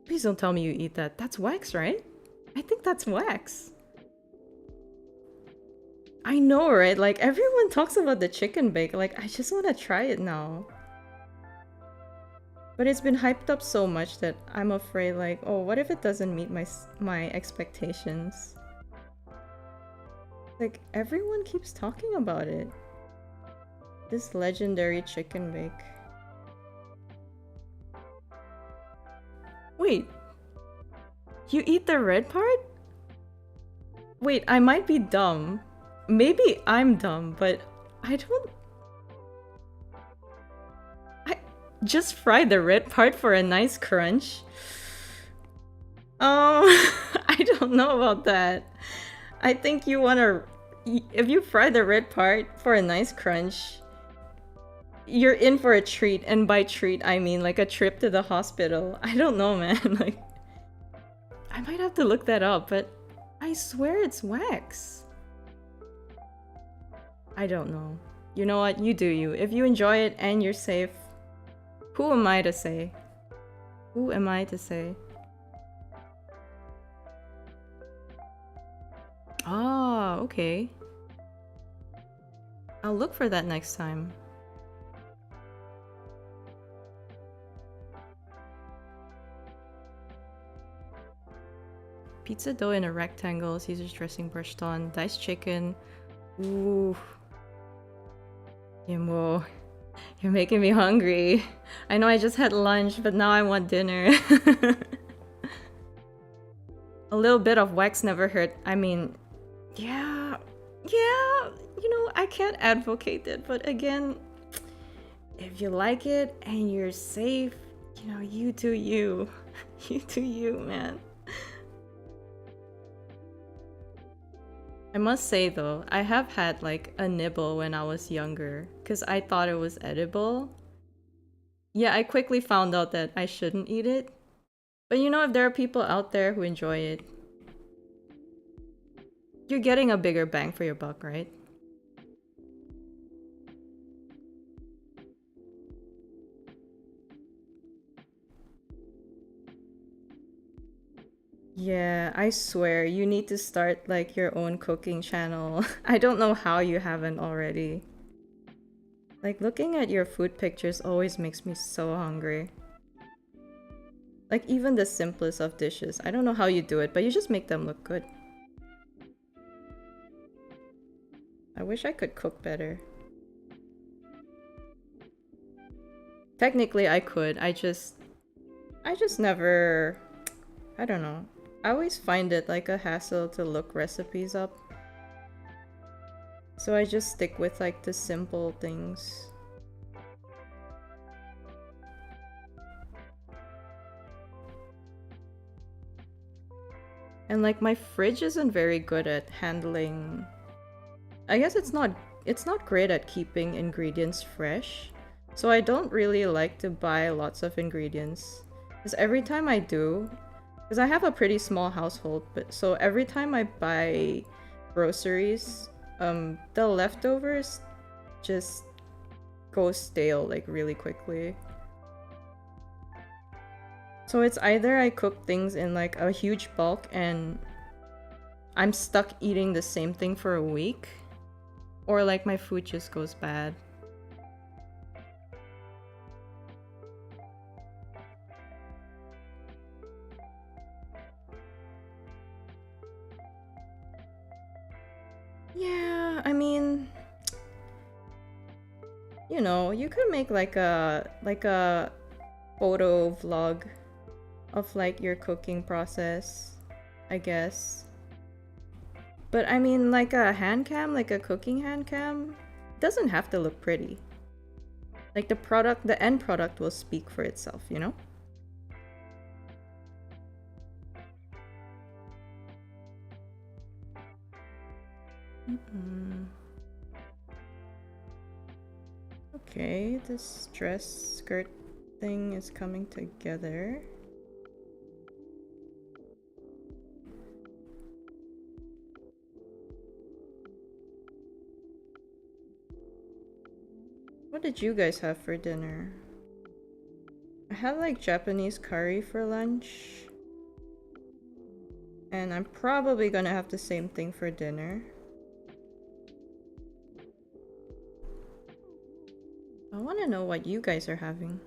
Please don't tell me you eat that. That's wax, right? I think that's wax. I know, right? Like everyone talks about the chicken bake. Like I just want to try it now. But it's been hyped up so much that I'm afraid like, oh, what if it doesn't meet my expectations? Like everyone keeps talking about it. This legendary chicken bake. Wait. You eat the red part? Wait, I might be dumb. Maybe I'm dumb, but I don't... I just fry the red part for a nice crunch. I don't know about that. I think you wanna... If you fry the red part for a nice crunch, you're in for a treat, and by treat I mean like a trip to the hospital. I don't know, man. Like, I might have to look that up, but I swear it's wax. I don't know. You know what? You do you. If you enjoy it and you're safe, who am I to say? Who am I to say? Ah, okay. I'll look for that next time. Pizza dough in a rectangle, Caesar's dressing brushed on, diced chicken. Ooh. Yimo. You're making me hungry. I know I just had lunch, but now I want dinner. A little bit of wax never hurt. I mean, yeah, you know, I can't advocate it, but again, if you like it and you're safe, you know, you do you. You do you, man. I must say though, I have had like a nibble when I was younger, because I thought it was edible. Yeah, I quickly found out that I shouldn't eat it. But you know, if there are people out there who enjoy it, you're getting a bigger bang for your buck, right? Yeah, I swear, you need to start like your own cooking channel. I don't know how you haven't already. Like looking at your food pictures always makes me so hungry. Like even the simplest of dishes. I don't know how you do it, but you just make them look good. I wish I could cook better. Technically I could, I just never... I don't know. I always find it like a hassle to look recipes up. So I just stick with like the simple things. And like my fridge isn't very good at handling... I guess it's not great at keeping ingredients fresh. So I don't really like to buy lots of ingredients. Because every time I do, because I have a pretty small household, but so every time I buy groceries, the leftovers just go stale like really quickly. So it's either I cook things in like a huge bulk and I'm stuck eating the same thing for a week, or like my food just goes bad. Yeah, I mean, you know, you could make like a photo vlog of like your cooking process, I guess. But I mean, like a hand cam, like a cooking hand cam, doesn't have to look pretty. Like the end product will speak for itself, you know? Okay, this dress skirt thing is coming together. What did you guys have for dinner? I had like Japanese curry for lunch. And I'm probably gonna have the same thing for dinner. I want to know what you guys are having.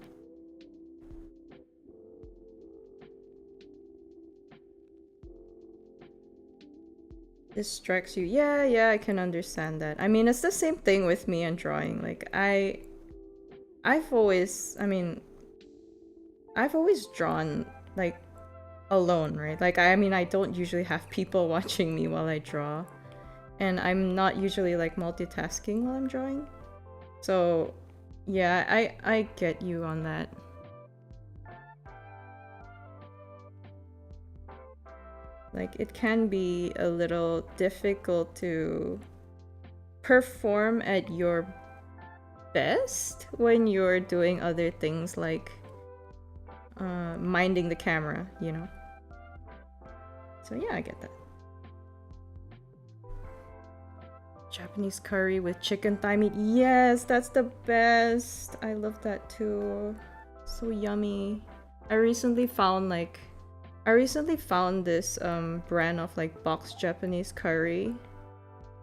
This strikes you. Yeah, I can understand that. I mean, it's the same thing with me and drawing. Like, I've always drawn, like, alone, right? Like, I mean, I don't usually have people watching me while I draw. And I'm not usually, like, multitasking while I'm drawing. So, yeah, I get you on that. Like, it can be a little difficult to perform at your best when you're doing other things like minding the camera, you know? So yeah, I get that. Japanese curry with chicken thigh meat. Yes, that's the best. I love that too. So yummy. I recently found this brand of like boxed Japanese curry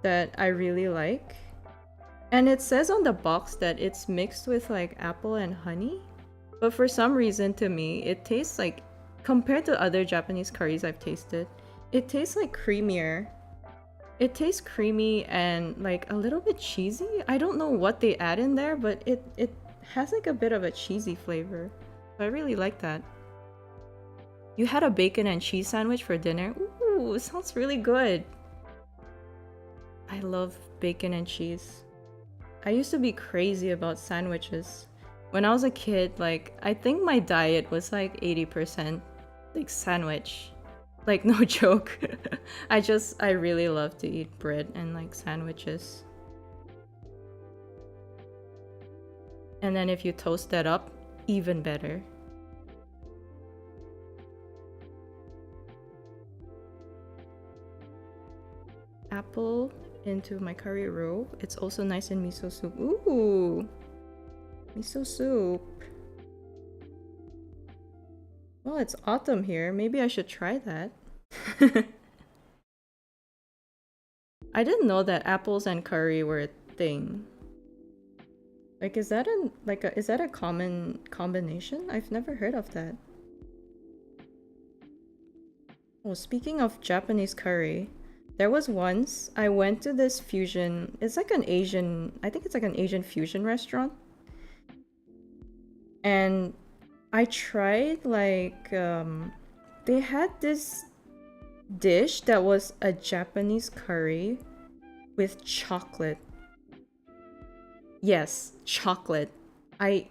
that I really like. And it says on the box that it's mixed with like apple and honey. But for some reason to me, it tastes like, compared to other Japanese curries I've tasted, it tastes like creamier. It tastes creamy and like a little bit cheesy. I don't know what they add in there, but it has like a bit of a cheesy flavor. So I really like that. You had a bacon and cheese sandwich for dinner? Ooh, sounds really good. I love bacon and cheese. I used to be crazy about sandwiches. When I was a kid, like, I think my diet was like 80% like sandwich. Like, no joke. I really love to eat bread and like sandwiches. And then if you toast that up, even better. Apple into my curry roe. It's also nice in miso soup. Ooh! Miso soup. Well, it's autumn here. Maybe I should try that. I didn't know that apples and curry were a thing. Like, is that a common combination? I've never heard of that. Oh, speaking of Japanese curry, there was once I went to this fusion. It's like an Asian, I think it's like an Asian fusion restaurant. And I tried like they had this dish that was a Japanese curry with chocolate. Yes, chocolate. I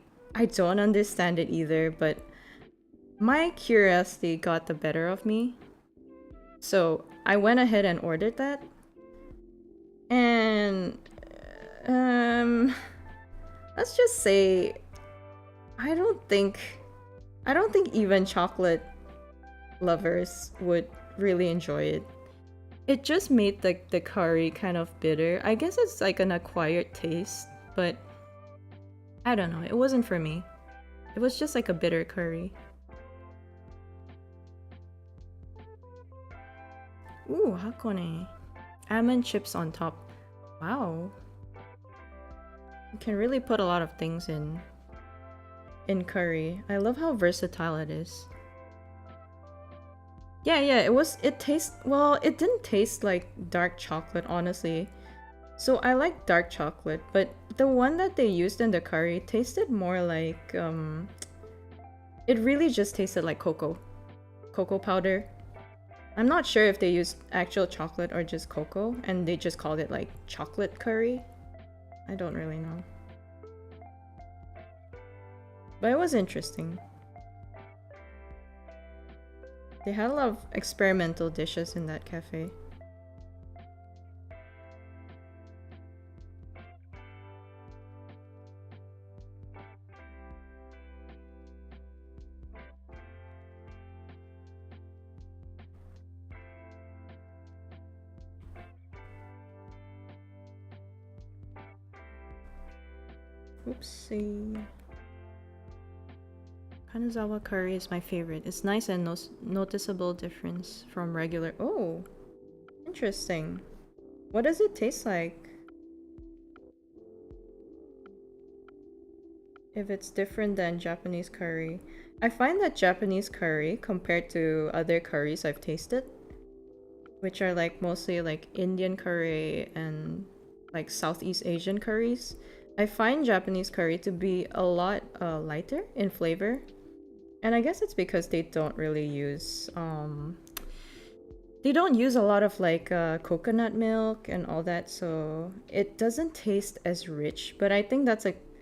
don't understand it either, but my curiosity got the better of me. So I went ahead and ordered that. And let's just say I don't think even chocolate lovers would really enjoy it. It just made the curry kind of bitter. I guess it's like an acquired taste, but I don't know. It wasn't for me. It was just like a bitter curry. Ooh, Hakone. Almond chips on top. Wow. You can really put a lot of things in curry. I love how versatile it is. Yeah, it tastes, well, it didn't taste like dark chocolate, honestly. So I like dark chocolate, but the one that they used in the curry tasted more like, it really just tasted like cocoa powder. I'm not sure if they used actual chocolate or just cocoa, and they just called it like chocolate curry. I don't really know. But it was interesting. They had a lot of experimental dishes in that cafe. Oopsie. Kanazawa curry is my favorite. It's nice and noticeable difference from regular. Oh, interesting. What does it taste like? If it's different than Japanese curry. I find that Japanese curry, compared to other curries I've tasted, which are like mostly like Indian curry and like Southeast Asian curries, I find Japanese curry to be a lot lighter in flavor. And I guess it's because they don't really use they don't use a lot of like coconut milk and all that, so it doesn't taste as rich. But I think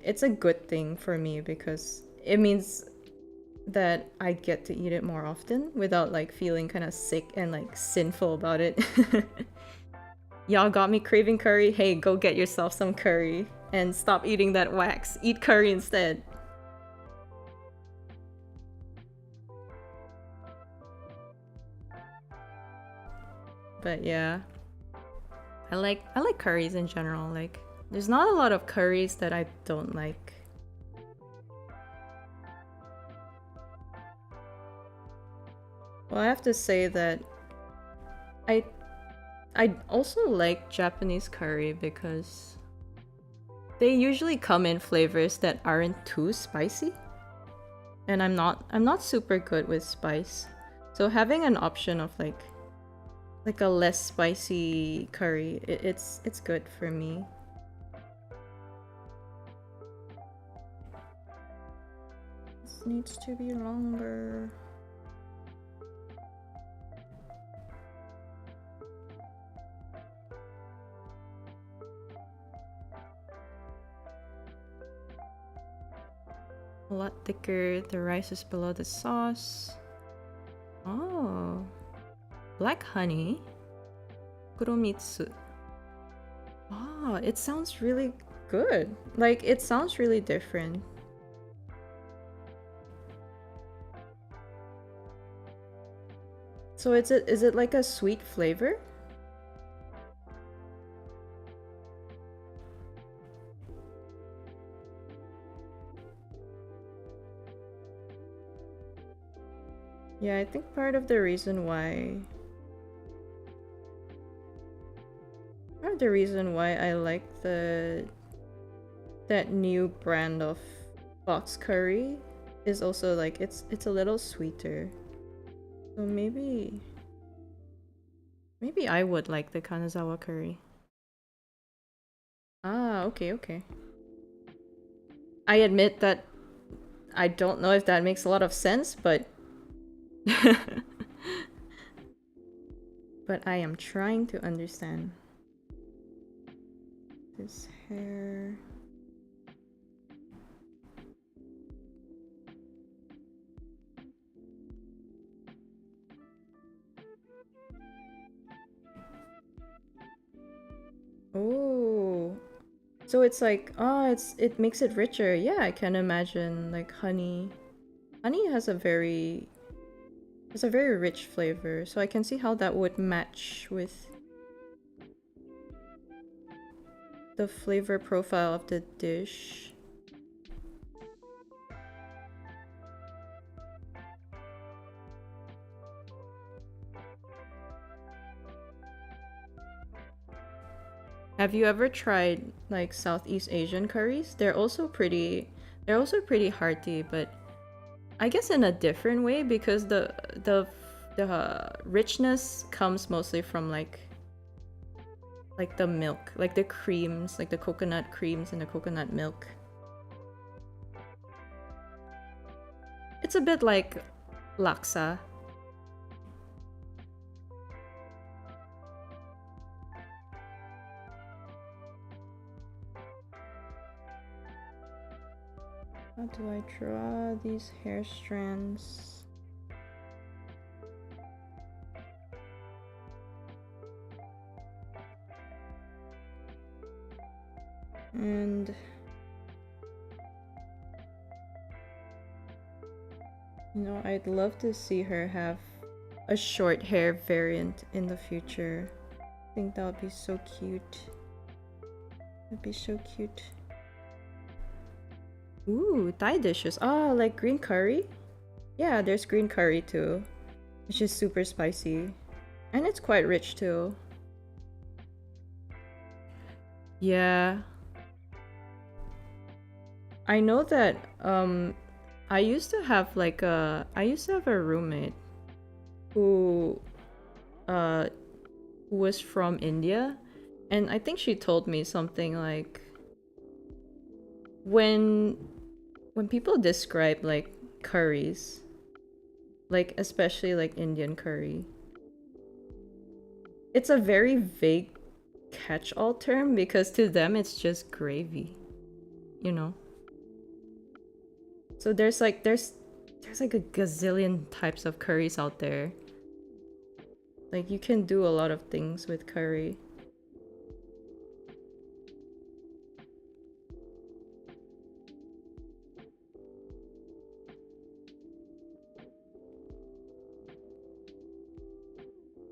it's a good thing for me because it means that I get to eat it more often without like feeling kind of sick and like sinful about it. Y'all got me craving curry. Hey, go get yourself some curry and stop eating that wax. Eat curry instead. But yeah, I like curries in general. Like, there's not a lot of curries that I don't like. Well, I have to say that I also like Japanese curry because they usually come in flavors that aren't too spicy. And I'm not super good with spice. So having an option of like a less spicy curry, it's good for me. This needs to be longer. A lot thicker. The rice is below the sauce. Oh. Black honey. Kuromitsu. Oh, it sounds really good. Like, it sounds really different. So is it like a sweet flavor? Yeah, I think part of the reason why I like that new brand of box curry is also like it's a little sweeter. So maybe I would like the Kanazawa curry. Ah, okay. I admit that I don't know if that makes a lot of sense, but but I am trying to understand. This hair. Oh. So it's like, oh, it makes it richer. Yeah, I can imagine like honey. Honey has a very rich flavor, so I can see how that would match with the flavor profile of the dish. Have you ever tried like Southeast Asian curries? They're also pretty hearty, but I guess in a different way because the richness comes mostly from like the milk, like the creams, like the coconut creams and the coconut milk. It's a bit like laksa. How do I draw these hair strands? And you know, I'd love to see her have a short hair variant in the future. I think that would be so cute. That'd be so cute. Ooh, Thai dishes. Oh, like green curry? Yeah, there's green curry too. It's just super spicy. And it's quite rich too. Yeah. I know that I used to have a roommate who was from India, and I think she told me something like when people describe like curries, like especially like Indian curry, it's a very vague catch-all term because to them it's just gravy, you know? So there's like a gazillion types of curries out there. Like you can do a lot of things with curry.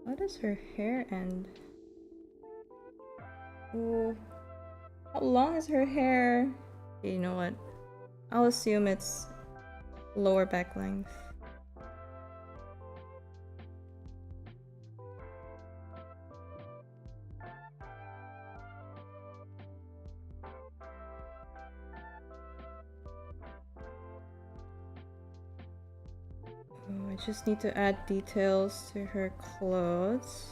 How does her hair end? Oh, how long is her hair? Okay, you know what? I'll assume it's lower back length. Oh, I just need to add details to her clothes.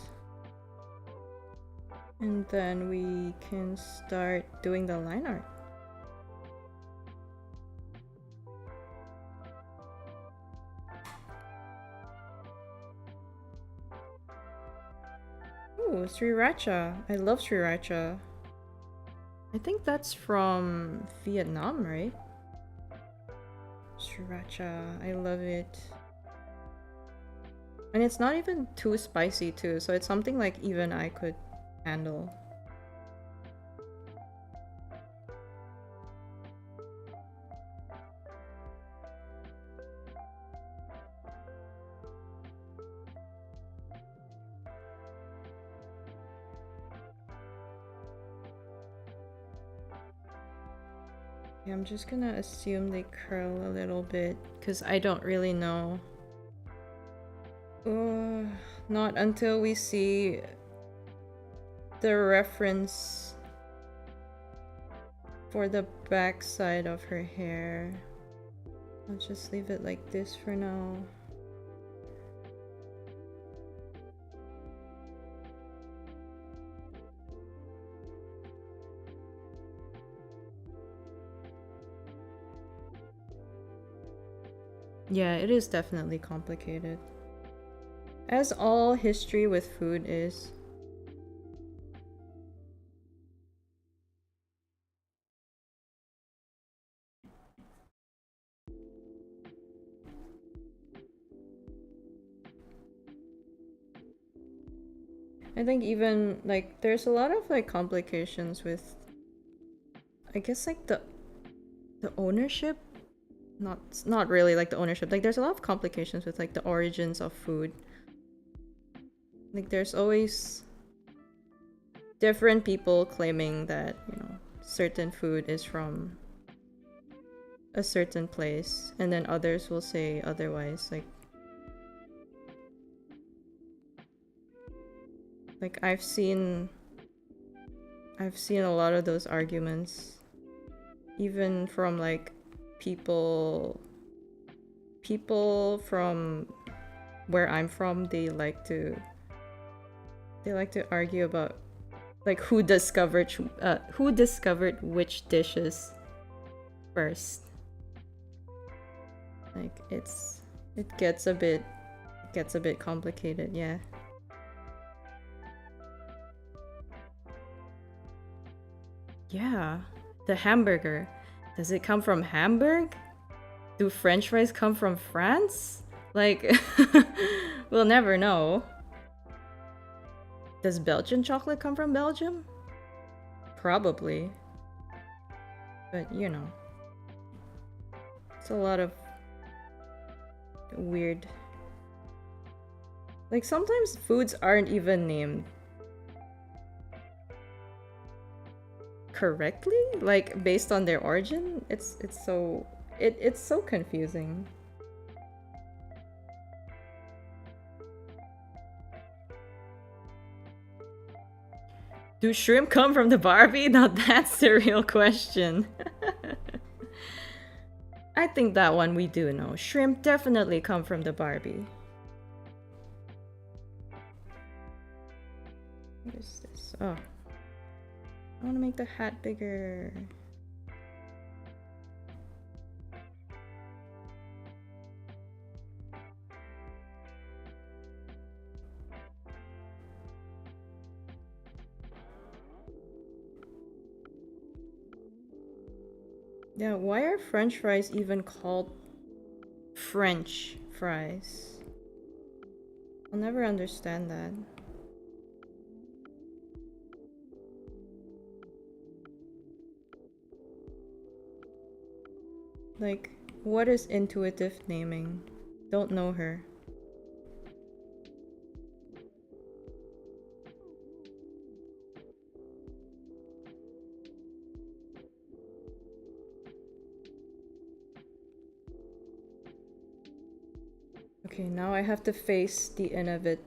And then we can start doing the line art. Ooh, Sriracha. I love Sriracha. I think that's from Vietnam, right? Sriracha. I love it. And it's not even too spicy too, so it's something like even I could handle. Yeah, I'm just gonna assume they curl a little bit because I don't really know. Not until we see the reference for the back side of her hair. I'll just leave it like this for now. Yeah, it is definitely complicated. As all history with food is. I think even like there's a lot of like complications with I guess like the ownership. Not really like the ownership. Like there's a lot of complications with like the origins of food. Like there's always different people claiming that, you know, certain food is from a certain place and then others will say otherwise. Like I've seen a lot of those arguments even from like people from where I'm from. They like to argue about like who discovered which dishes first. Like it gets a bit complicated, yeah. Yeah, the hamburger. Does it come from Hamburg? Do French fries come from France? Like, we'll never know. Does Belgian chocolate come from Belgium? Probably. But, you know. It's a lot of weird... Like, sometimes foods aren't even named correctly, like based on their origin. It's so confusing. Do shrimp come from the Barbie? Now that's the real question. I think that one we do know. Shrimp definitely come from the Barbie. What is this? Oh. I want to make the hat bigger. Yeah, why are French fries even called French fries? I'll never understand that. Like, what is intuitive naming? Don't know her. Okay, now I have to face the inevitable.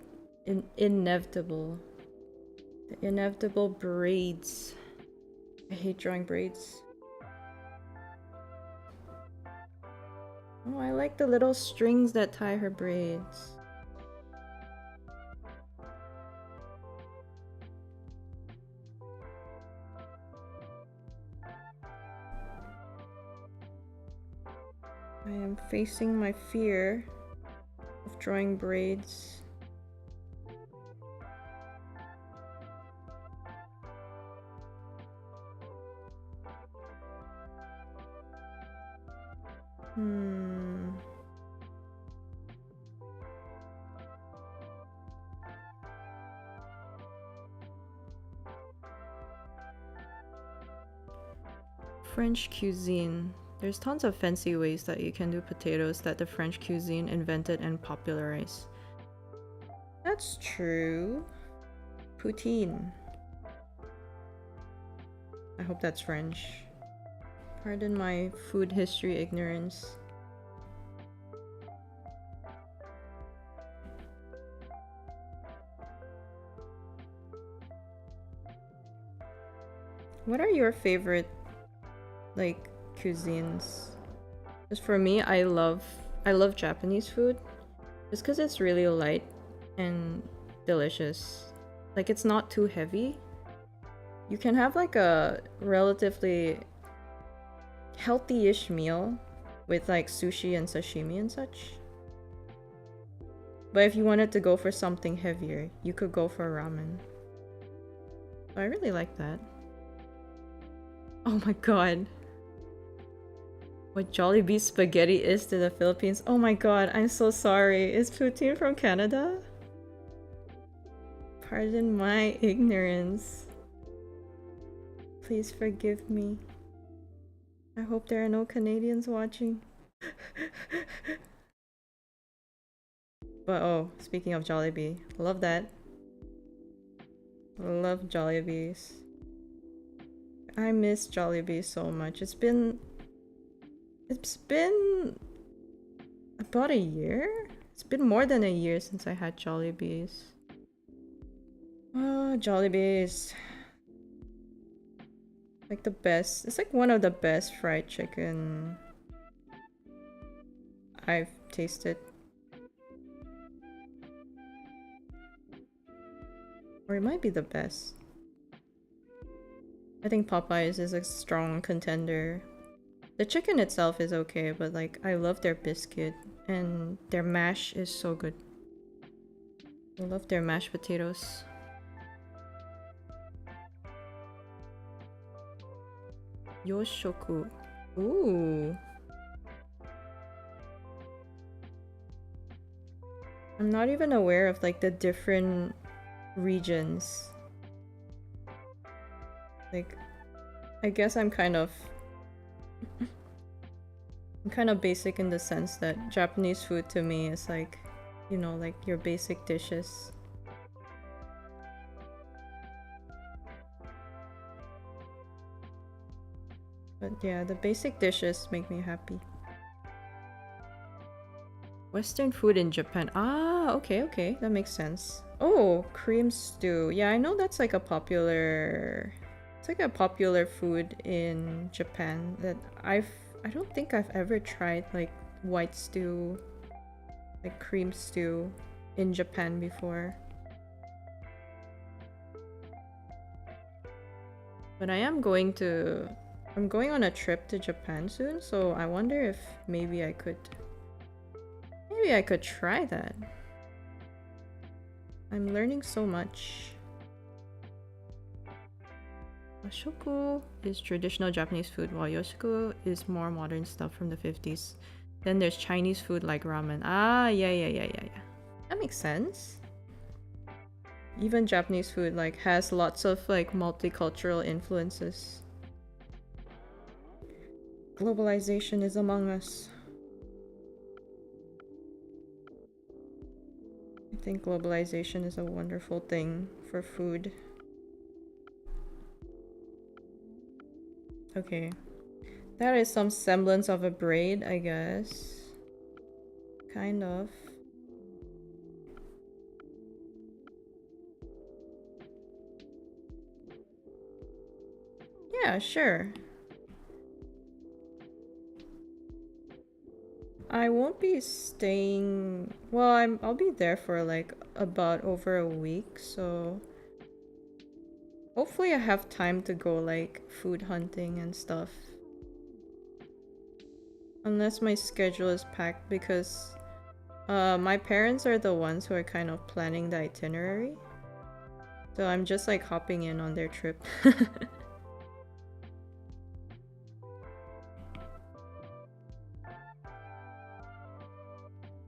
The inevitable braids. I hate drawing braids. Oh, I like the little strings that tie her braids. I am facing my fear of drawing braids. French cuisine. There's tons of fancy ways that you can do potatoes that the French cuisine invented and popularized. That's true. Poutine. I hope that's French. Pardon my food history ignorance. What are your favorite, like, cuisines? Just for me, I love Japanese food. Just because it's really light and delicious. Like, it's not too heavy. You can have like a relatively healthy-ish meal with like sushi and sashimi and such. But if you wanted to go for something heavier, you could go for ramen. I really like that. Oh my god. What Jollibee spaghetti is to the Philippines. Oh my god, I'm so sorry. Is poutine from Canada? Pardon my ignorance. Please forgive me. I hope there are no Canadians watching. But oh, speaking of Jollibee, love that. Love Jollibees. I miss Jollibee so much. It's been about a year? It's been more than a year since I had Jollibees. Oh, Jollibees. Like the best. It's like one of the best fried chicken I've tasted. Or it might be the best. I think Popeyes is a strong contender. The chicken itself is okay, but like I love their biscuit and their mash is so good. I love their mashed potatoes. Yoshoku. Ooh. I'm not even aware of like the different regions. Like, I guess I'm kind of basic in the sense that Japanese food to me is like, you know, like your basic dishes. But yeah, the basic dishes make me happy. Western food in Japan. Ah, okay, okay. That makes sense. Oh, cream stew. Yeah, I know that's like a popular... It's like a popular food in Japan that I don't think I've ever tried like white stew, like cream stew in Japan before. But I'm going on a trip to Japan soon, so I wonder if maybe I could try that. I'm learning so much. Washoku is traditional Japanese food, while yoshiku is more modern stuff from the 50s. Then there's Chinese food like ramen. Ah, yeah. That makes sense. Even Japanese food like has lots of like multicultural influences. Globalization is among us. I think globalization is a wonderful thing for food. Okay. That is some semblance of a braid, I guess. Kind of. Yeah, sure. I won't be staying... Well, I'll be there for like about over a week, so... Hopefully I have time to go like food hunting and stuff. Unless my schedule is packed because my parents are the ones who are kind of planning the itinerary. So I'm just like hopping in on their trip.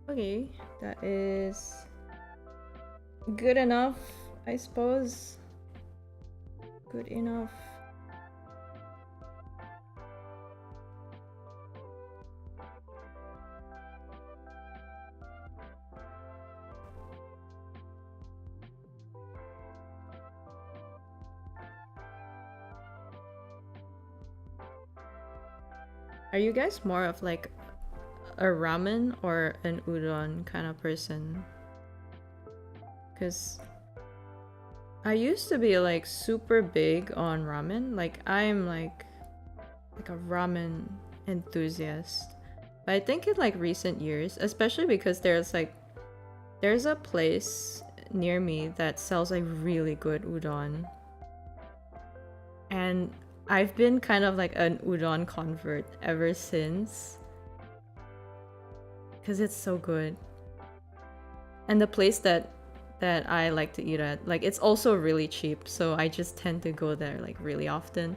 Okay, that is good enough, I suppose. Good enough. Are you guys more of like a ramen or an udon kind of person? Because I used to be like super big on ramen. Like I'm like a ramen enthusiast. But I think in like recent years, especially because there's a place near me that sells like really good udon. And I've been kind of like an udon convert ever since. Because it's so good. And the place that I like to eat at, like it's also really cheap, so I just tend to go there like really often.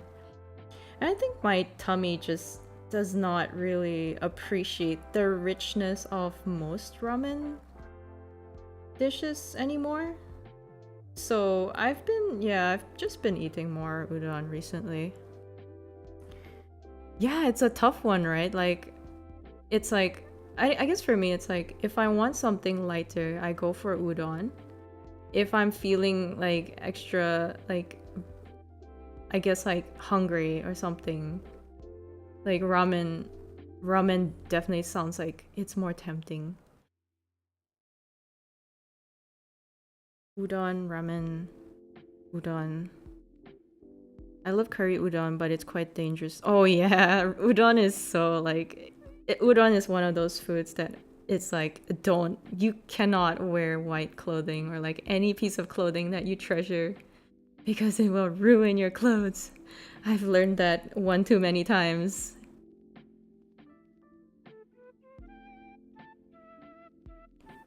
And I think my tummy just does not really appreciate the richness of most ramen dishes anymore. So I've just been eating more udon recently. Yeah, it's a tough one, right? Like, it's like, I guess for me, it's like, if I want something lighter, I go for udon. If I'm feeling like extra, like, I guess like hungry or something, like ramen definitely sounds like it's more tempting. Udon, ramen, udon. I love curry udon, but it's quite dangerous. Oh yeah, udon is so like... udon is one of those foods that it's like, you cannot wear white clothing or like any piece of clothing that you treasure because it will ruin your clothes. I've learned that one too many times.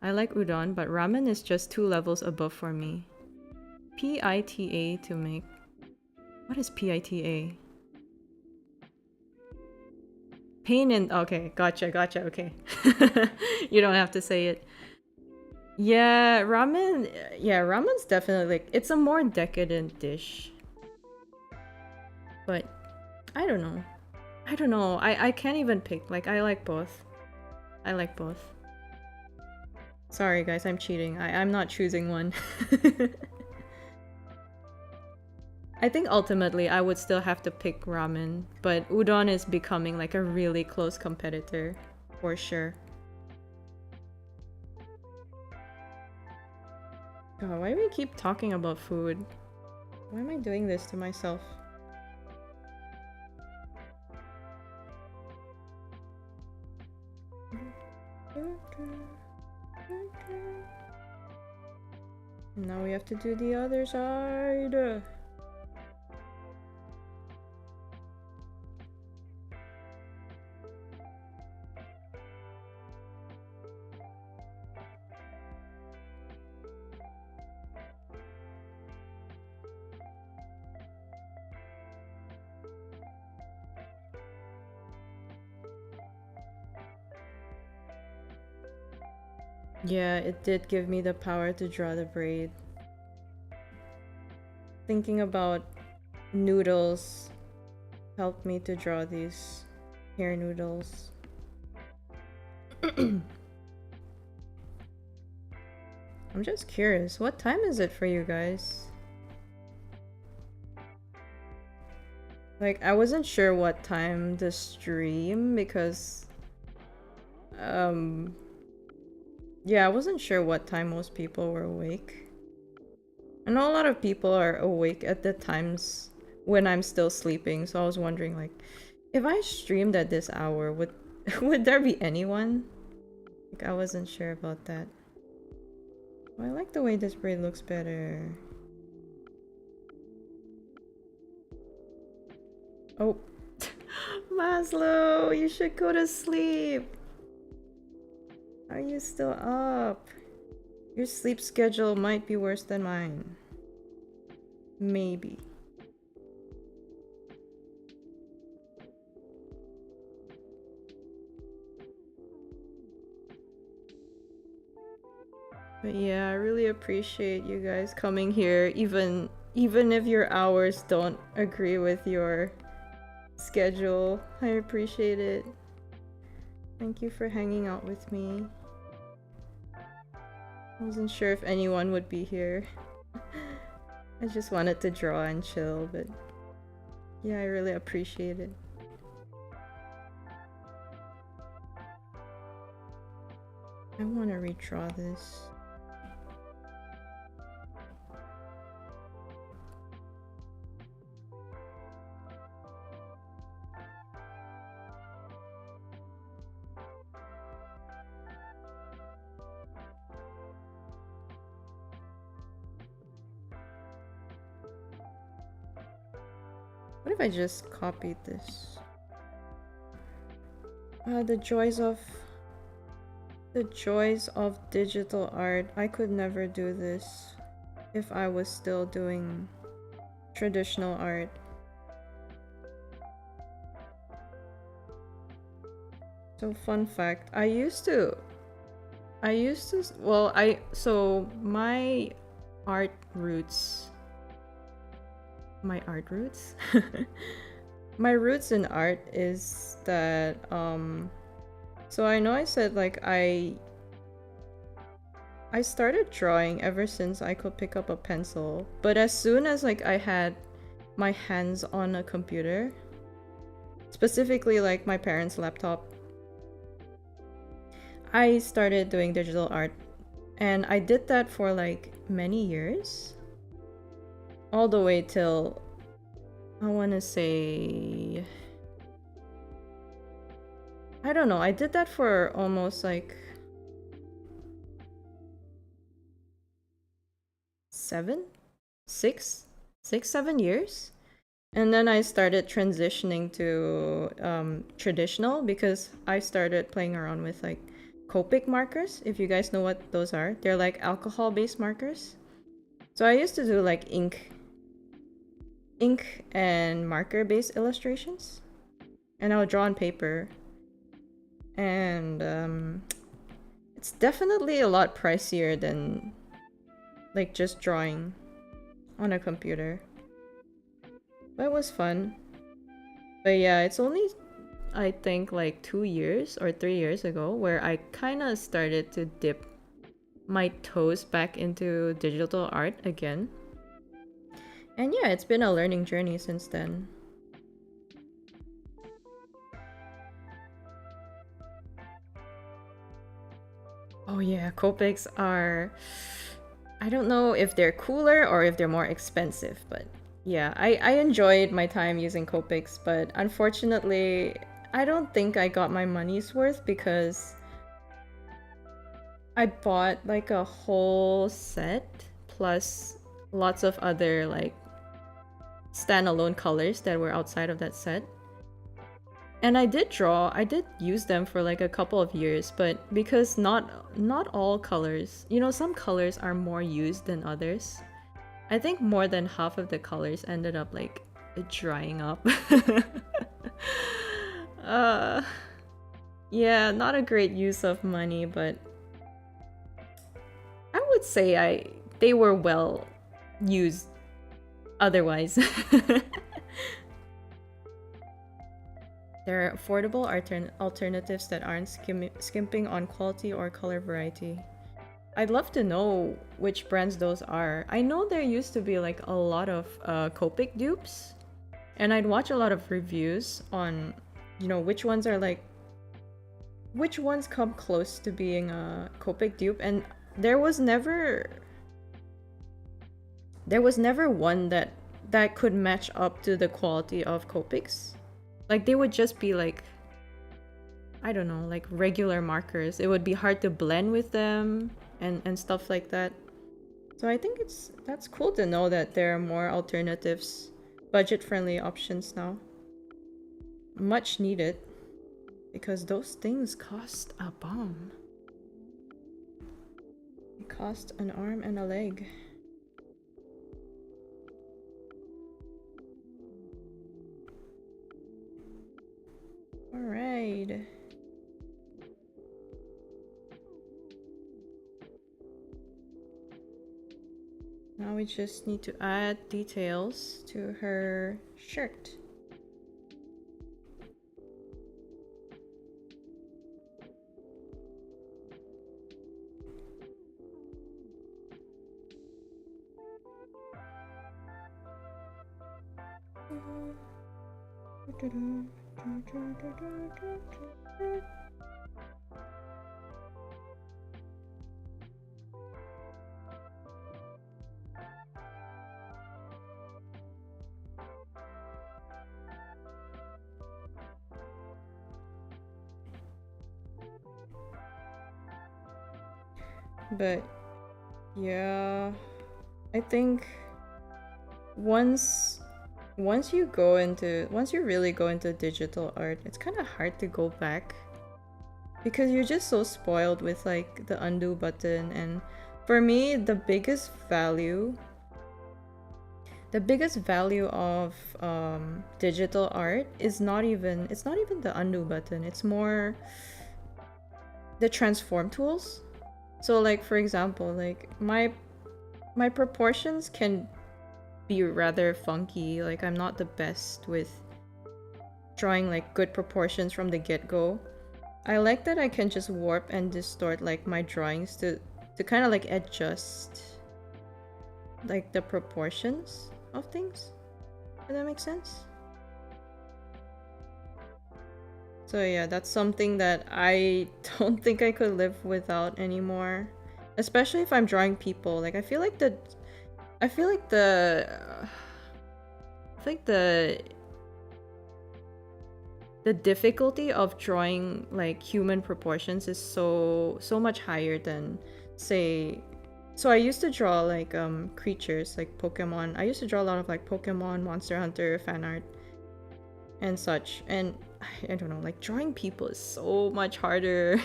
I like udon, but ramen is just 2 levels above for me. PITA to make... What is PITA? Pain in... Okay, gotcha, okay. You don't have to say it. Yeah, ramen. Yeah, ramen's definitely like it's a more decadent dish. But I don't know. I don't know. I can't even pick. Like I like both. I like both. Sorry guys, I'm cheating. I'm not choosing one. I think ultimately I would still have to pick ramen, but udon is becoming like a really close competitor for sure. God, why do we keep talking about food? Why am I doing this to myself? Now we have to do the other side. Yeah, it did give me the power to draw the braid. Thinking about noodles helped me to draw these hair noodles. I'm just curious, what time is it for you guys? Like, I wasn't sure what time to stream because yeah, I wasn't sure what time most people were awake. I know a lot of people are awake at the times when I'm still sleeping, so I was wondering like, if I streamed at this hour, would would there be anyone? Like, I wasn't sure about that. Oh, I like the way this braid looks better. Oh. Maslow, you should go to sleep. Are you still up? Your sleep schedule might be worse than mine. Maybe. But yeah, I really appreciate you guys coming here, even if your hours don't agree with your schedule. I appreciate it. Thank you for hanging out with me. I wasn't sure if anyone would be here. I just wanted to draw and chill, but yeah, I really appreciate it. I want to redraw this. What if I just copied this? The joys of digital art. I could never do this if I was still doing traditional art. So fun fact, so my art roots, my roots in art is that, so I know I said like I started drawing ever since I could pick up a pencil, but as soon as like I had my hands on a computer, specifically like my parents' laptop, I started doing digital art, and I did that for like many years, all the way till, I want to say, I don't know, I did that for almost like 7 years. And then I started transitioning to traditional because I started playing around with like Copic markers, if you guys know what those are. They're like alcohol-based markers. So I used to do like ink and marker-based illustrations. And I would draw on paper. And It's definitely a lot pricier than like just drawing on a computer. But it was fun. But yeah, it's only I think like 2 years or 3 years ago where I kind of started to dip my toes back into digital art again. And yeah, it's been a learning journey since then. Oh yeah, Copics are... I don't know if they're cooler or if they're more expensive, but yeah, I enjoyed my time using Copics, but unfortunately, I don't think I got my money's worth because I bought like a whole set plus lots of other like standalone colors that were outside of that set. And I did use them for like a couple of years, but because not all colors, you know, some colors are more used than others. I think more than half of the colors ended up like drying up. uh yeah, not a great use of money, but I would say they were well used otherwise. There are affordable alternatives that aren't skimping on quality or color variety. I'd love to know which brands those are. I know there used to be like a lot of Copic dupes, and I'd watch a lot of reviews on, you know, which ones come close to being a Copic dupe, and there was never one that could match up to the quality of Copics. Like they would just be like, I don't know, like regular markers. It would be hard to blend with them and stuff like that. So I think that's cool to know that there are more alternatives, budget-friendly options now. Much needed, because those things cost a bomb. They cost an arm and a leg. Alright. Now we just need to add details to her shirt. But yeah, I think once you really go into digital art, it's kind of hard to go back because you're just so spoiled with like the undo button. And for me, the biggest value of digital art is not even the undo button. It's more the transform tools. So like for example, like my proportions can be rather funky. Like I'm not the best with drawing like good proportions from the get-go. I like that I can just warp and distort like my drawings to kind of like adjust like the proportions of things. Does that make sense? So yeah, that's something that I don't think I could live without anymore. Especially if I'm drawing people. Like I feel like the difficulty of drawing like human proportions is so much higher than, say, so I used to draw like creatures like Pokemon. I used to draw a lot of like Pokemon, Monster Hunter fan art and such, and I don't know, like drawing people is so much harder.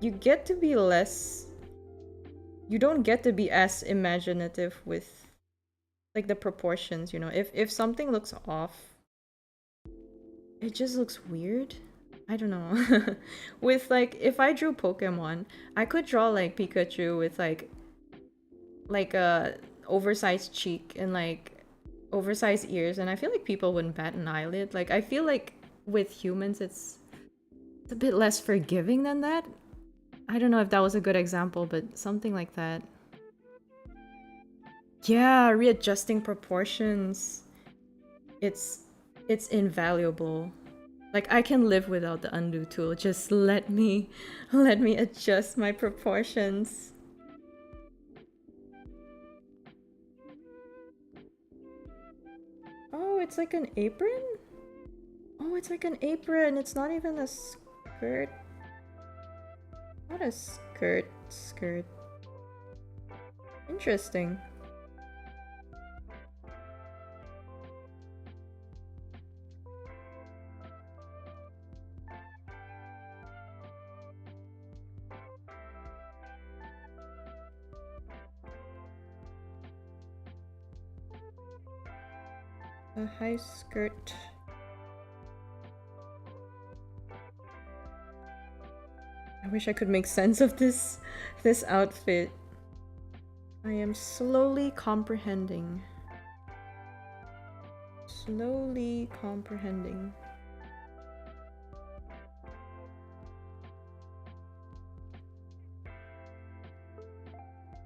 you get to be less, you don't get to be as imaginative with like the proportions, you know. If something looks off, it just looks weird. I don't know. With like, if I drew Pokemon, I could draw like Pikachu with like a oversized cheek and like oversized ears, and I feel like people wouldn't bat an eyelid. Like I feel like with humans, it's a bit less forgiving than that. I don't know if that was a good example, but something like that. Yeah, readjusting proportions. It's it's invaluable. Like I can live without the undo tool. Just let me adjust my proportions. Oh, it's like an apron? Oh, it's like an apron. It's not even a skirt. Not a skirt. Interesting. A high skirt. I wish I could make sense of this outfit. I am slowly comprehending. Slowly comprehending.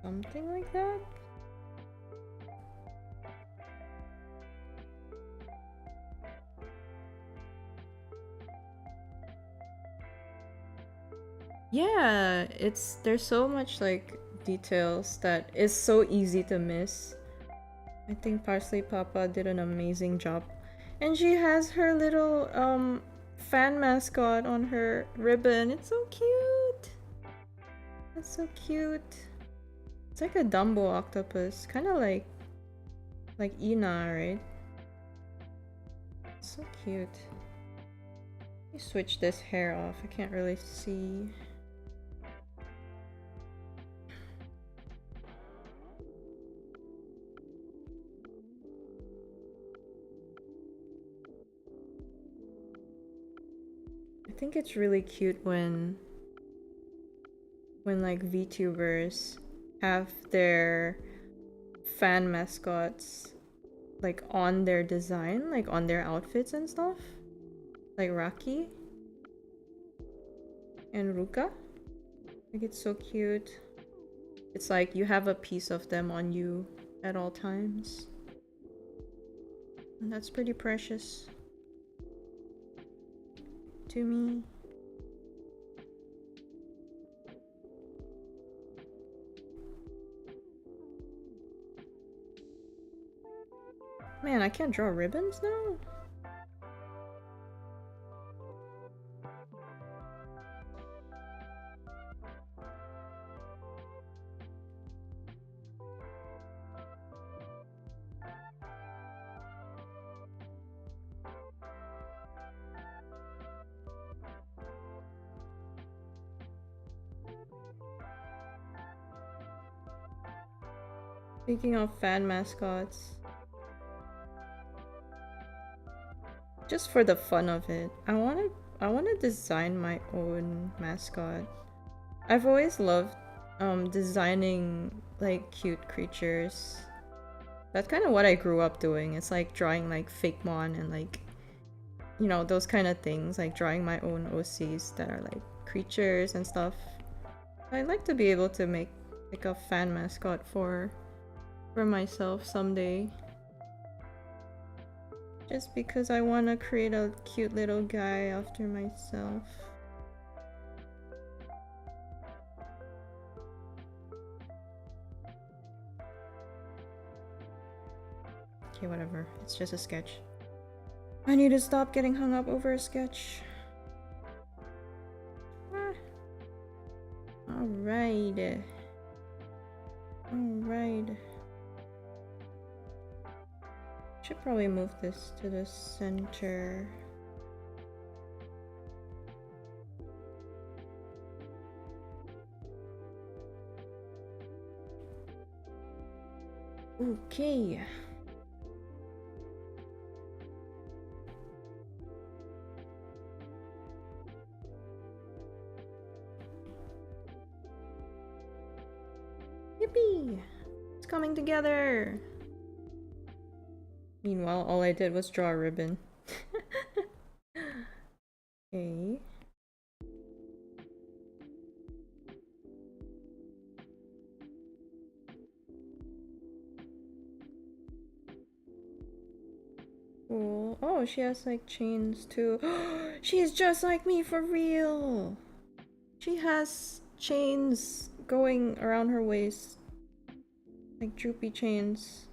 Something like that? Yeah, there's so much like details that is so easy to miss. I think Parsley Papa did an amazing job. And she has her little fan mascot on her ribbon. It's so cute. That's so cute. It's like a Dumbo octopus, kind of like Ina, right? So cute. Let me switch this hair off. I can't really see. I think it's really cute when like VTubers have their fan mascots like on their design, like on their outfits and stuff. Like Raki and Ruka. Like it's so cute. It's like you have a piece of them on you at all times. And that's pretty precious to me. Man, I can't draw ribbons now? Speaking of fan mascots, just for the fun of it, I wanna design my own mascot. I've always loved designing like cute creatures. That's kind of what I grew up doing. It's like drawing like Fakemon and like, you know, those kind of things, like drawing my own OCs that are like creatures and stuff. I'd like to be able to make like a fan mascot for myself someday. Just because I want to create a cute little guy after myself. Okay, whatever. It's just a sketch. I need to stop getting hung up over a sketch. Alright. Alright. Should probably move this to the center. Okay. Yippee! It's coming together! Meanwhile, all I did was draw a ribbon. Okay. Cool. Oh, she has like chains too. She's just like me for real! She has chains going around her waist. Like droopy chains.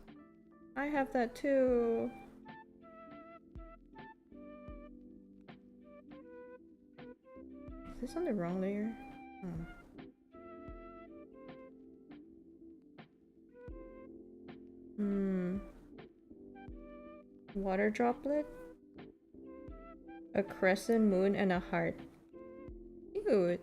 I have that too. Is this on the wrong layer? Oh. Water droplet? A crescent moon and a heart. Cute.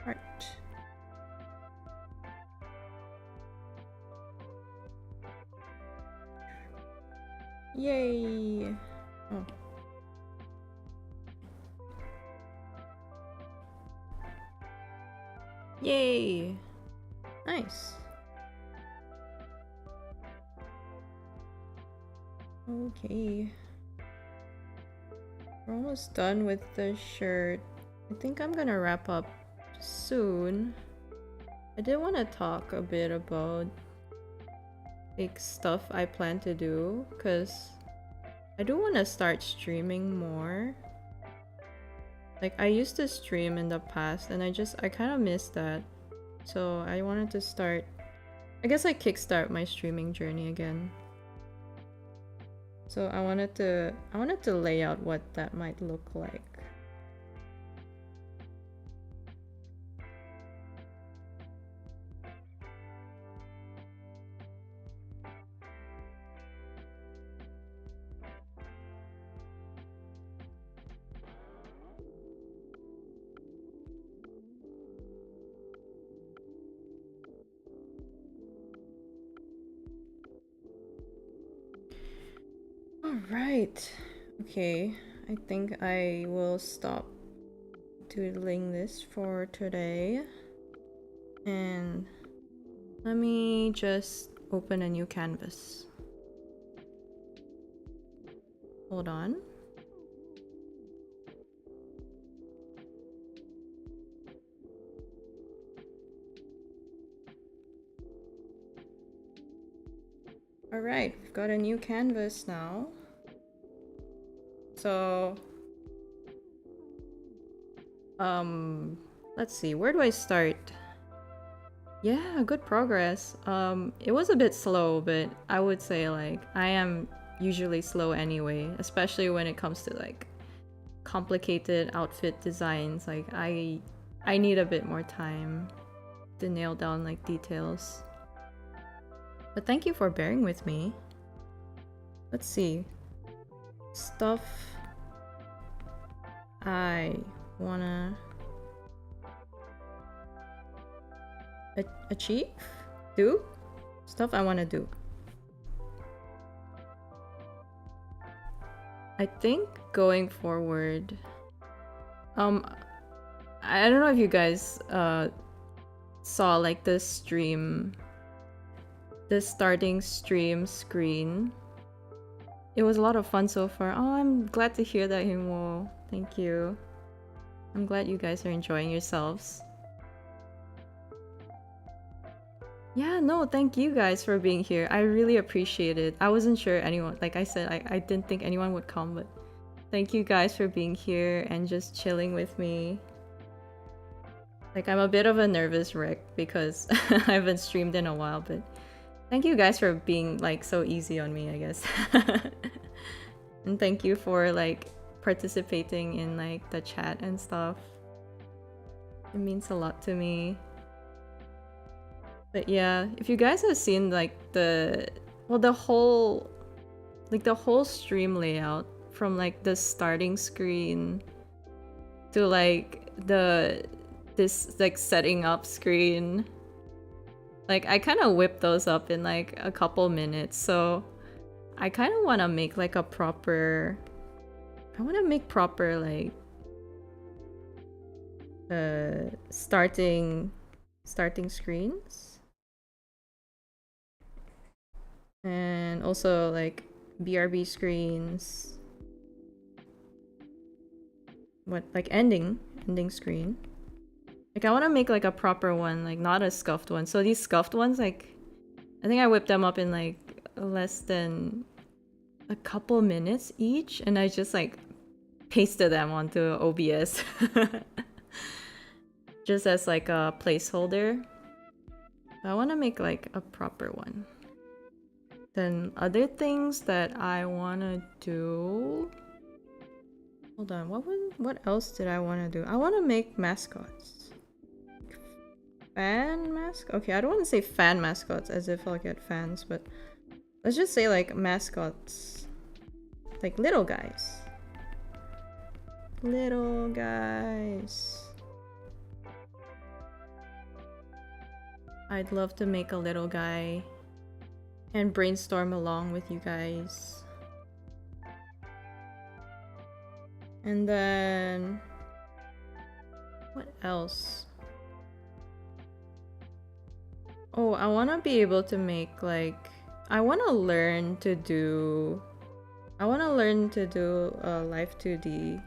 Heart. Yay! Oh. Yay! Nice. Okay. We're almost done with the shirt. I think I'm gonna wrap up soon. I did want to talk a bit about like stuff I plan to do, because I do want to start streaming more. Like I used to stream in the past and I kind of missed that. So I wanted to start, I guess I kickstart my streaming journey again. So I wanted to lay out what that might look like. Alright. Okay. I think I will stop doodling this for today. And let me just open a new canvas. Hold on. Alright, we've got a new canvas now. So, let's see, where do I start? Yeah, good progress. It was a bit slow, but I would say like I am usually slow anyway, especially when it comes to like complicated outfit designs. Like I need a bit more time to nail down like details. But thank you for bearing with me. Let's see. Stuff I wanna achieve? Do? Stuff I wanna do. I think going forward, I don't know if you guys saw like the stream, the starting stream screen. It was a lot of fun so far. Oh, I'm glad to hear that, Himo. Thank you. I'm glad you guys are enjoying yourselves. Yeah, no, thank you guys for being here. I really appreciate it. I wasn't sure anyone, like I said, I didn't think anyone would come, but thank you guys for being here and just chilling with me. Like, I'm a bit of a nervous wreck because I haven't streamed in a while, but thank you guys for being like so easy on me, I guess. And thank you for like participating in like the chat and stuff. It means a lot to me. But yeah, if you guys have seen like the whole like the whole stream layout from like the starting screen to like this like setting up screen. Like I kind of whip those up in like a couple minutes, so I kind of want to make like a proper like starting screens, and also like BRB screens, what, like ending screen. Like I want to make like a proper one, like not a scuffed one. So these scuffed ones, like I think I whipped them up in like less than a couple minutes each, and I just like pasted them onto OBS just as like a placeholder. I want to make like a proper one. Then other things that I want to do, hold on, what else did I want to do? I want to make mascots. Fan mask? Okay, I don't want to say fan mascots as if I'll get fans, but let's just say like mascots. Like little guys. Little guys. I'd love to make a little guy and brainstorm along with you guys. And then what else? Oh, I want to be able to make like I want to learn to do a live 2D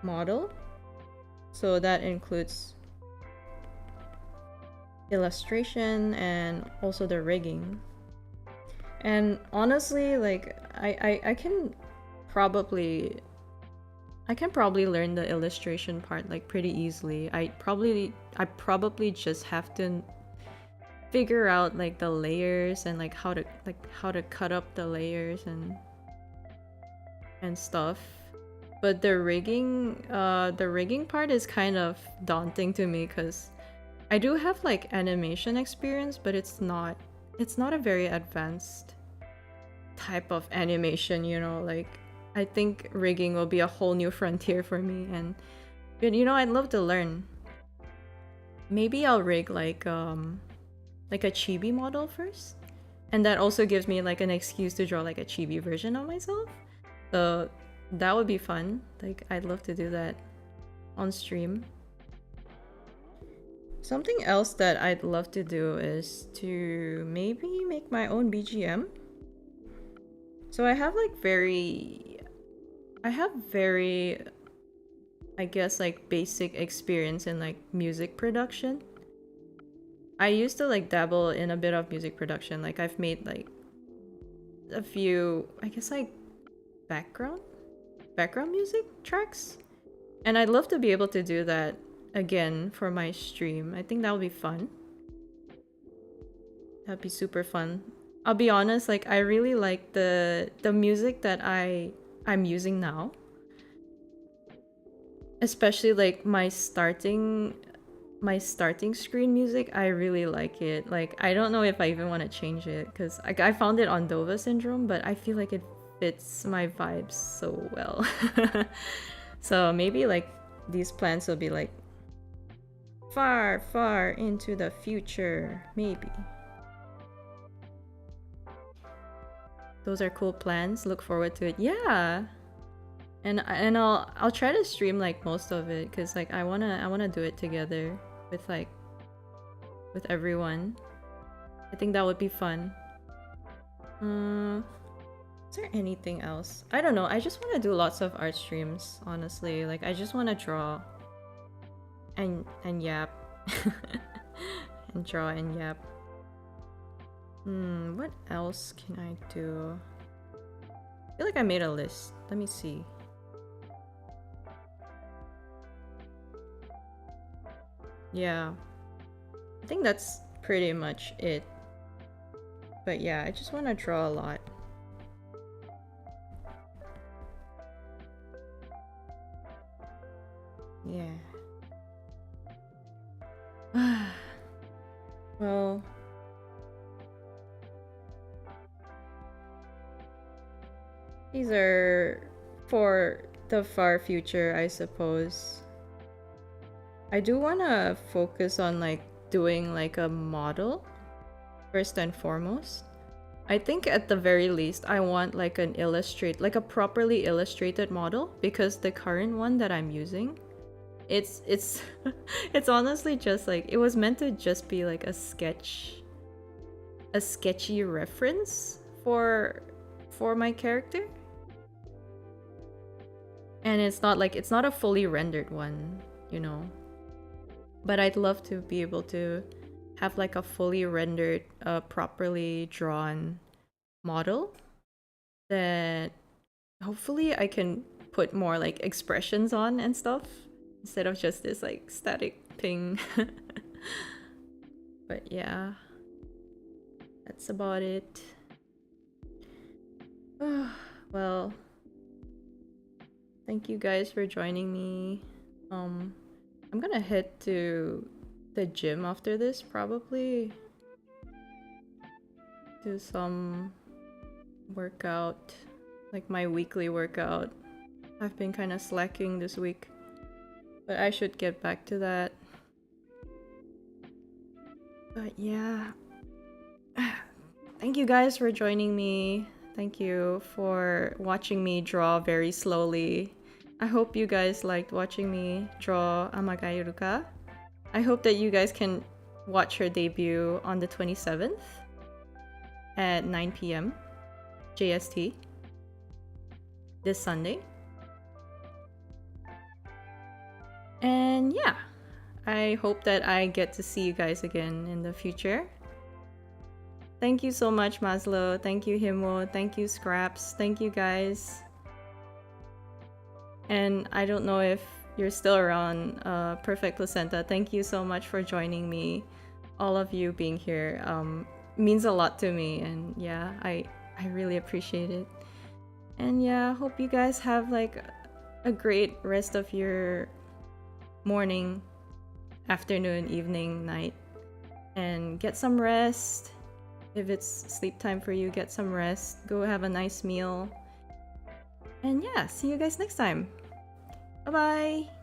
model. So that includes illustration and also the rigging. And honestly, like I can probably learn the illustration part like pretty easily. I probably just have to figure out like the layers and like how to cut up the layers and stuff. But the rigging part is kind of daunting to me because I do have like animation experience, but it's not a very advanced type of animation, you know. Like I think rigging will be a whole new frontier for me, and you know, I'd love to learn. Maybe I'll rig like a chibi model first, and that also gives me like an excuse to draw like a chibi version of myself. So that would be fun. Like I'd love to do that on stream. Something else that I'd love to do is to maybe make my own BGM. So I have very, I guess, like basic experience in like music production. I used to like dabble in a bit of music production. Like I've made like a few, I guess, like background music tracks. And I'd love to be able to do that again for my stream. I think that would be fun. That'd be super fun. I'll be honest, like I really like the music that I'm using now. Especially like my starting screen music, I really like it. Like I don't know if I even want to change it because I found it on Dova Syndrome, but I feel like it fits my vibes so well. So maybe like these plans will be like far, far into the future, maybe. Those are cool plans. Look forward to it. Yeah. And I'll try to stream like most of it because like I wanna do it together with like with everyone. I think that would be fun. Is there anything else? I don't know. I just want to do lots of art streams, honestly. Like I just want to draw and yap and draw and yap. What else can I do? I feel like I made a list. Let me see. Yeah, I think that's pretty much it. But yeah, I just want to draw a lot. Yeah. Well, These are for the far future, I suppose. I do want to focus on like doing like a model first and foremost. I think at the very least I want like like a properly illustrated model, because the current one that I'm using, it's it's honestly just like, it was meant to just be like a sketchy reference for my character. And it's not a fully rendered one, you know. But I'd love to be able to have like a fully rendered, properly drawn model that hopefully I can put more like expressions on and stuff, instead of just this like static ping. But yeah, that's about it. Well, thank you guys for joining me. I'm gonna head to the gym after this, probably. Do some workout, like my weekly workout. I've been kind of slacking this week, but I should get back to that. But yeah, thank you guys for joining me. Thank you for watching me draw very slowly. I hope you guys liked watching me draw Amagai Ruka. I hope that you guys can watch her debut on the 27th at 9 p.m. JST this Sunday. And yeah, I hope that I get to see you guys again in the future. Thank you so much, Maslow. Thank you, Himo. Thank you, Scraps. Thank you, guys. And I don't know if you're still around, Perfect Placenta. Thank you so much for joining me. All of you being here means a lot to me, and yeah, I really appreciate it. And yeah, hope you guys have like a great rest of your morning, afternoon, evening, night, and get some rest. If it's sleep time for you, get some rest. Go have a nice meal. And yeah, see you guys next time. Bye bye!